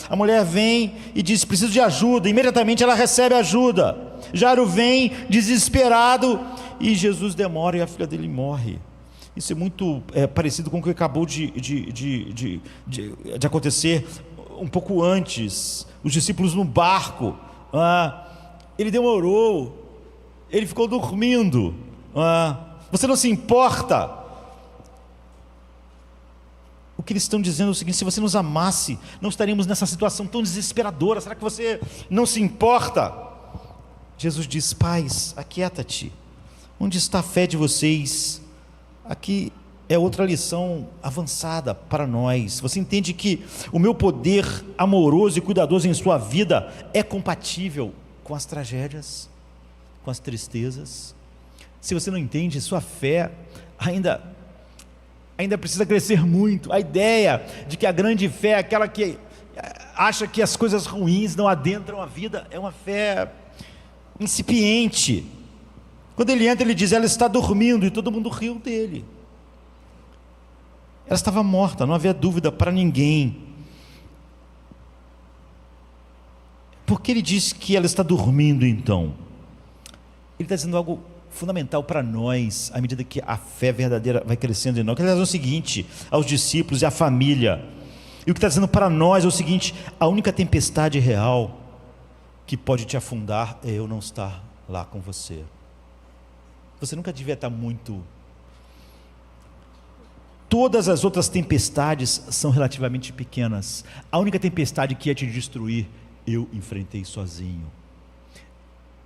A mulher vem e diz: preciso de ajuda. Imediatamente ela recebe ajuda. Jairo vem desesperado e Jesus demora e a filha dele morre. Isso é muito parecido com o que acabou de acontecer um pouco antes. Os discípulos no barco, ele demorou, ele ficou dormindo. Você não se importa? O que eles estão dizendo é o seguinte: se você nos amasse, não estaríamos nessa situação tão desesperadora. Será que você não se importa? Jesus diz: pais, aquieta-te. Onde está a fé de vocês? Aqui é outra lição avançada para nós. Você entende que o meu poder amoroso e cuidadoso em sua vida é compatível com as tragédias, com as tristezas? Se você não entende, sua fé ainda precisa crescer muito. A ideia de que a grande fé é aquela que acha que as coisas ruins não adentram a vida é uma fé incipiente. Quando ele entra, ele diz: ela está dormindo, e todo mundo riu dele. Ela estava morta, não havia dúvida para ninguém. Por que ele diz que ela está dormindo então? Ele está dizendo algo fundamental para nós, à medida que a fé verdadeira vai crescendo em nós. Ele está dizendo o seguinte aos discípulos e à família, e o que está dizendo para nós é o seguinte: a única tempestade real que pode te afundar é eu não estar lá com você. Você nunca devia estar muito... Todas as outras tempestades são relativamente pequenas. A única tempestade que ia te destruir, eu enfrentei sozinho.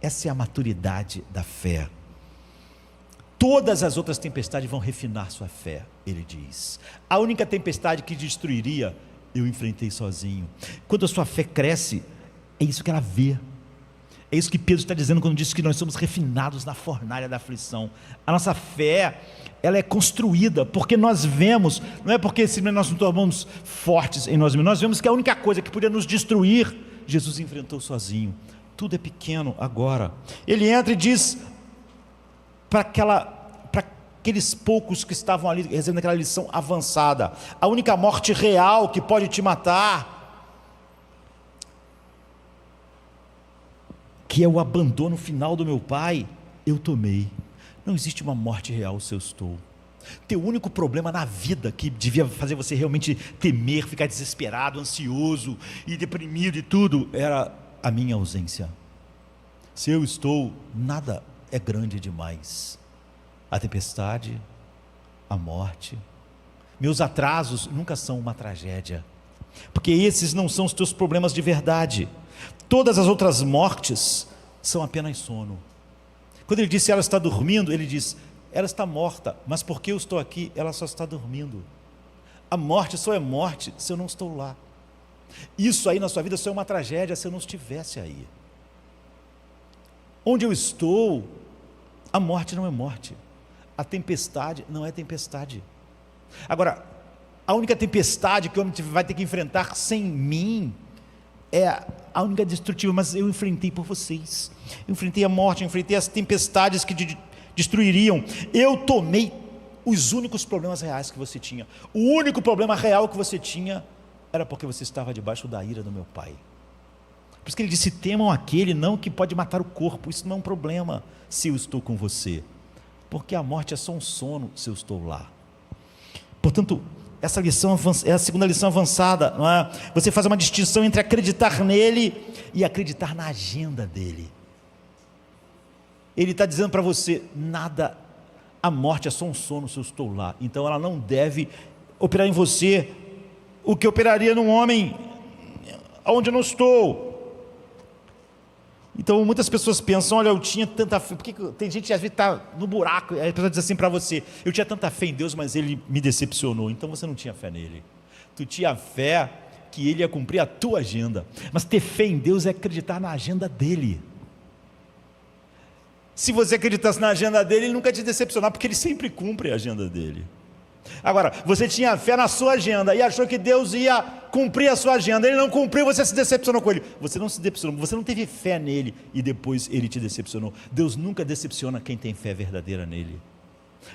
Essa é a maturidade da fé. Todas as outras tempestades vão refinar sua fé, ele diz. A única tempestade que destruiria, eu enfrentei sozinho. Quando a sua fé cresce, é isso que ela vê. É isso que Pedro está dizendo quando diz que nós somos refinados na fornalha da aflição. A nossa fé, ela é construída porque nós vemos, não é porque nós nos tornamos fortes em nós mesmos, nós vemos que a única coisa que podia nos destruir, Jesus enfrentou sozinho. Tudo é pequeno agora. Ele entra e diz para aqueles poucos que estavam ali recebendo aquela lição avançada: a única morte real que pode te matar, que é o abandono final do meu pai, eu tomei. Não existe uma morte real se eu estou. Teu único problema na vida, que devia fazer você realmente temer, ficar desesperado, ansioso e deprimido e tudo, era a minha ausência. Se eu estou, nada é grande demais. A tempestade, a morte, meus atrasos nunca são uma tragédia, porque esses não são os teus problemas de verdade. Todas as outras mortes são apenas sono. Quando ele disse ela está dormindo, ele diz: ela está morta, mas porque eu estou aqui, ela só está dormindo. A morte só é morte se eu não estou lá. Isso aí na sua vida só é uma tragédia se eu não estivesse aí. Onde eu estou, a morte não é morte, a tempestade não é tempestade. Agora, a única tempestade que o homem vai ter que enfrentar sem mim é a única destrutiva, mas eu enfrentei por vocês. Eu enfrentei a morte, eu enfrentei as tempestades que destruiriam. Eu tomei os únicos problemas reais que você tinha. O único problema real que você tinha era porque você estava debaixo da ira do meu pai. Por isso que ele disse: temam aquele não que pode matar o corpo. Isso não é um problema se eu estou com você, porque a morte é só um sono se eu estou lá. Portanto, essa lição é a segunda lição avançada, não é? Você faz uma distinção entre acreditar nele e acreditar na agenda dele. Ele está dizendo para você: nada, a morte é só um sono se eu estou lá. Então ela não deve operar em você o que operaria num homem onde eu não estou. Então muitas pessoas pensam: olha, eu tinha tanta fé, porque tem gente que às vezes está no buraco, aí a pessoa diz assim para você: eu tinha tanta fé em Deus, mas ele me decepcionou. Então você não tinha fé nele, tu tinha fé que ele ia cumprir a tua agenda. Mas ter fé em Deus é acreditar na agenda dele. Se você acreditasse na agenda dele, ele nunca te decepcionar, porque ele sempre cumpre a agenda dele. Agora, você tinha fé na sua agenda e achou que Deus ia cumprir a sua agenda, ele não cumpriu, você se decepcionou com ele. Você não se decepcionou, você não teve fé nele e depois ele te decepcionou. Deus nunca decepciona quem tem fé verdadeira nele,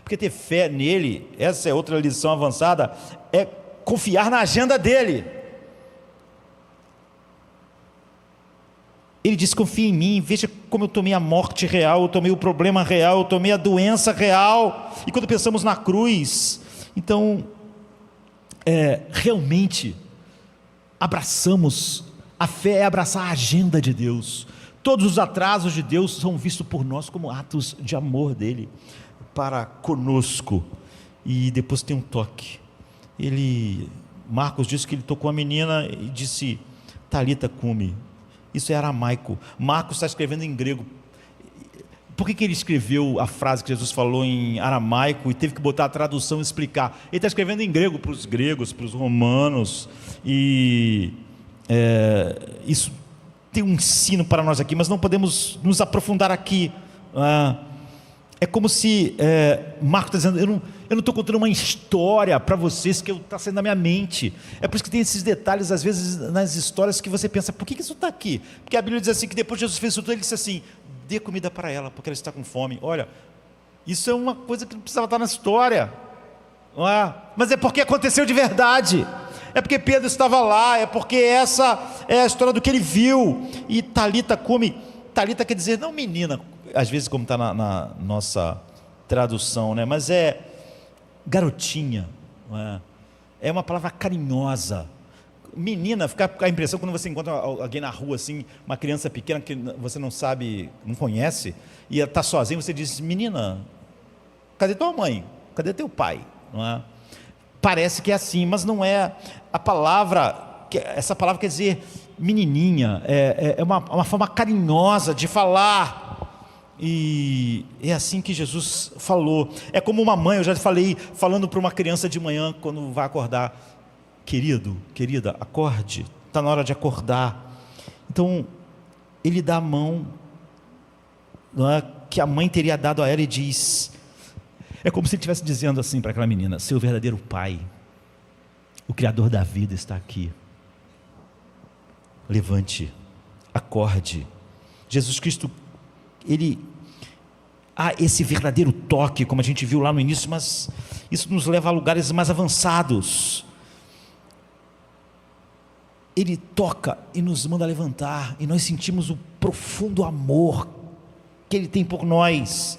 porque ter fé nele, essa é outra lição avançada, é confiar na agenda dele. Ele diz: confia em mim, veja como eu tomei a morte real, eu tomei o problema real, eu tomei a doença real. E quando pensamos na cruz, então, realmente, abraçamos, a fé é abraçar a agenda de Deus. Todos os atrasos de Deus são vistos por nós como atos de amor dele para conosco. E depois tem um toque. Marcos disse que ele tocou a menina e disse: Talita cumi. Isso é aramaico. Marcos está escrevendo em grego. Por que ele escreveu a frase que Jesus falou em aramaico e teve que botar a tradução e explicar? Ele está escrevendo em grego para os gregos, para os romanos, e isso tem um ensino para nós aqui, mas não podemos nos aprofundar aqui. É como se Marcos está dizendo: eu não estou contando uma história para vocês que está saindo da minha mente. É por isso que tem esses detalhes às vezes nas histórias que você pensa: por que isso está aqui? Porque a Bíblia diz assim, que depois Jesus fez isso tudo, ele disse assim: dê comida para ela, porque ela está com fome. Olha, isso é uma coisa que não precisava estar na história, não é? Mas é porque aconteceu de verdade, é porque Pedro estava lá, é porque essa é a história do que ele viu. E Talita cumi, Talita quer dizer, não menina, às vezes como está na nossa tradução, né? Mas é garotinha, não é? É uma palavra carinhosa. Menina, fica a impressão quando você encontra alguém na rua assim, uma criança pequena que você não sabe, não conhece, e ela está sozinha, você diz: menina, cadê tua mãe? Cadê teu pai? Não é? Parece que é assim, mas não é. A palavra, essa palavra quer dizer menininha, é uma forma carinhosa de falar, e é assim que Jesus falou. É como uma mãe, eu já falei, falando para uma criança de manhã quando vai acordar: querido, querida, acorde, está na hora de acordar. Então, ele dá a mão, não é, que a mãe teria dado a ela, e diz, é como se ele estivesse dizendo assim para aquela menina: seu verdadeiro pai, o Criador da vida, está aqui. Levante, acorde. Jesus Cristo, ele há esse verdadeiro toque, como a gente viu lá no início, mas isso nos leva a lugares mais avançados. Ele toca e nos manda levantar, e nós sentimos o profundo amor que Ele tem por nós.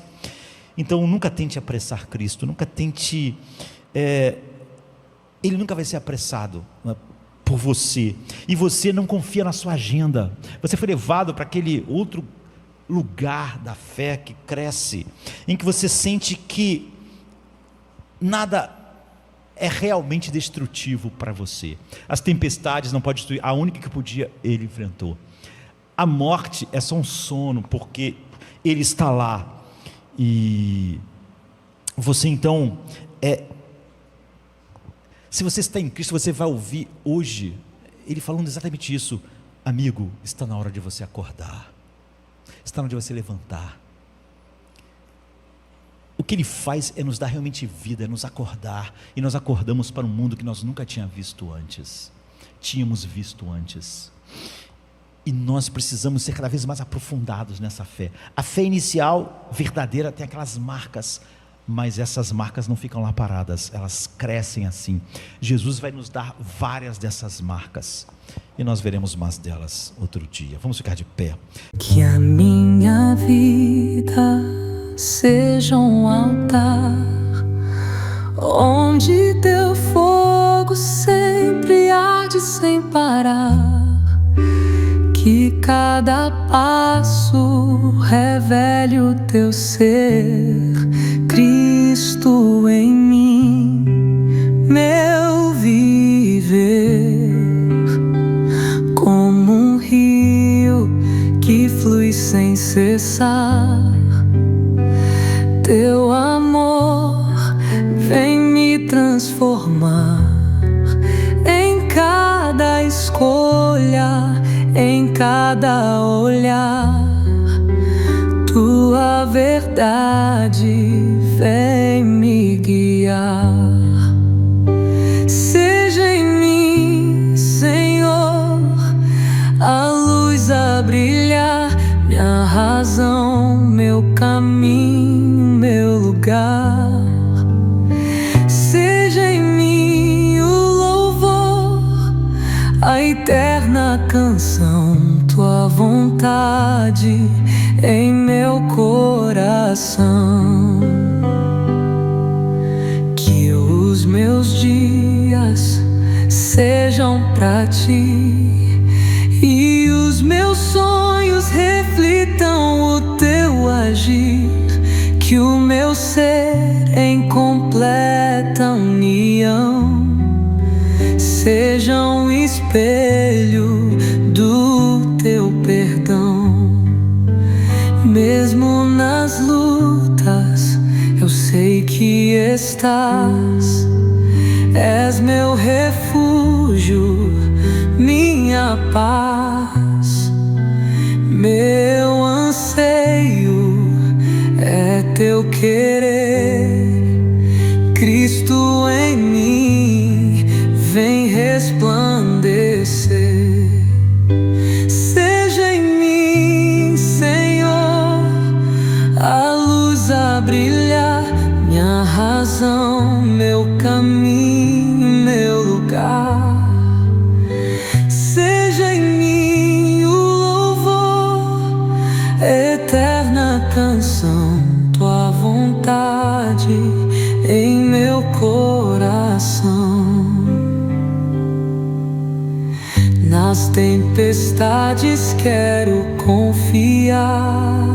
Então nunca tente apressar Cristo, nunca tente, Ele nunca vai ser apressado, né, por você, e você não confia na sua agenda. Você foi levado para aquele outro lugar da fé que cresce, em que você sente que nada é realmente destrutivo para você. As tempestades não podem destruir, a única que podia, ele enfrentou. A morte é só um sono, porque ele está lá. E você então, se você está em Cristo, você vai ouvir hoje ele falando exatamente isso: amigo, está na hora de você acordar, está na hora de você levantar. O que ele faz é nos dar realmente vida, é nos acordar, e nós acordamos para um mundo que nós nunca tínhamos visto antes, e nós precisamos ser cada vez mais aprofundados nessa fé. A fé inicial, verdadeira, tem aquelas marcas mas essas marcas não ficam lá paradas, elas crescem assim. Jesus vai nos dar várias dessas marcas, e nós veremos mais delas outro dia. Vamos ficar de pé. Que a minha vida seja um altar, onde teu fogo sempre arde sem parar. Que cada passo revele o teu ser, Cristo em mim, meu viver. Como um rio que flui sem cessar, teu amor vem me transformar. Em cada escolha, em cada olhar, tua verdade vem me guiar. Seja em mim, Senhor, a luz a brilhar, minha razão, meu caminho, meu lugar. Seja em mim o louvor, a eterna canção, tua vontade em meu coração. Que os meus dias sejam pra ti, e os meus sonhos reflitam o teu agir. Que o meu ser em completa união seja um espelho do teu perdão. Mesmo nas lutas, eu sei que estás. És meu refúgio, minha paz. Meu anseio é teu querer. Cristo em mim vem resplandecer. Seja em mim, Senhor, a luz a brilhar, minha razão, meu caminho, meu lugar. Seja em mim o louvor, eterna canção, tua vontade em meu coração. Nas tempestades quero confiar,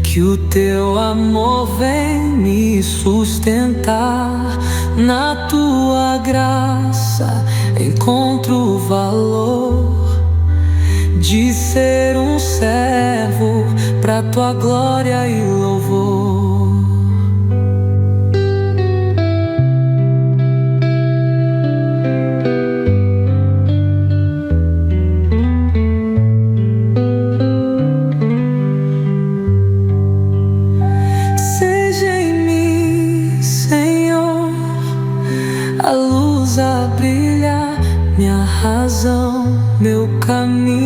que o teu amor vem me sustentar. Na tua graça encontro o valor de ser um servo pra tua glória e louvor. A luz a brilhar, minha razão, meu caminho.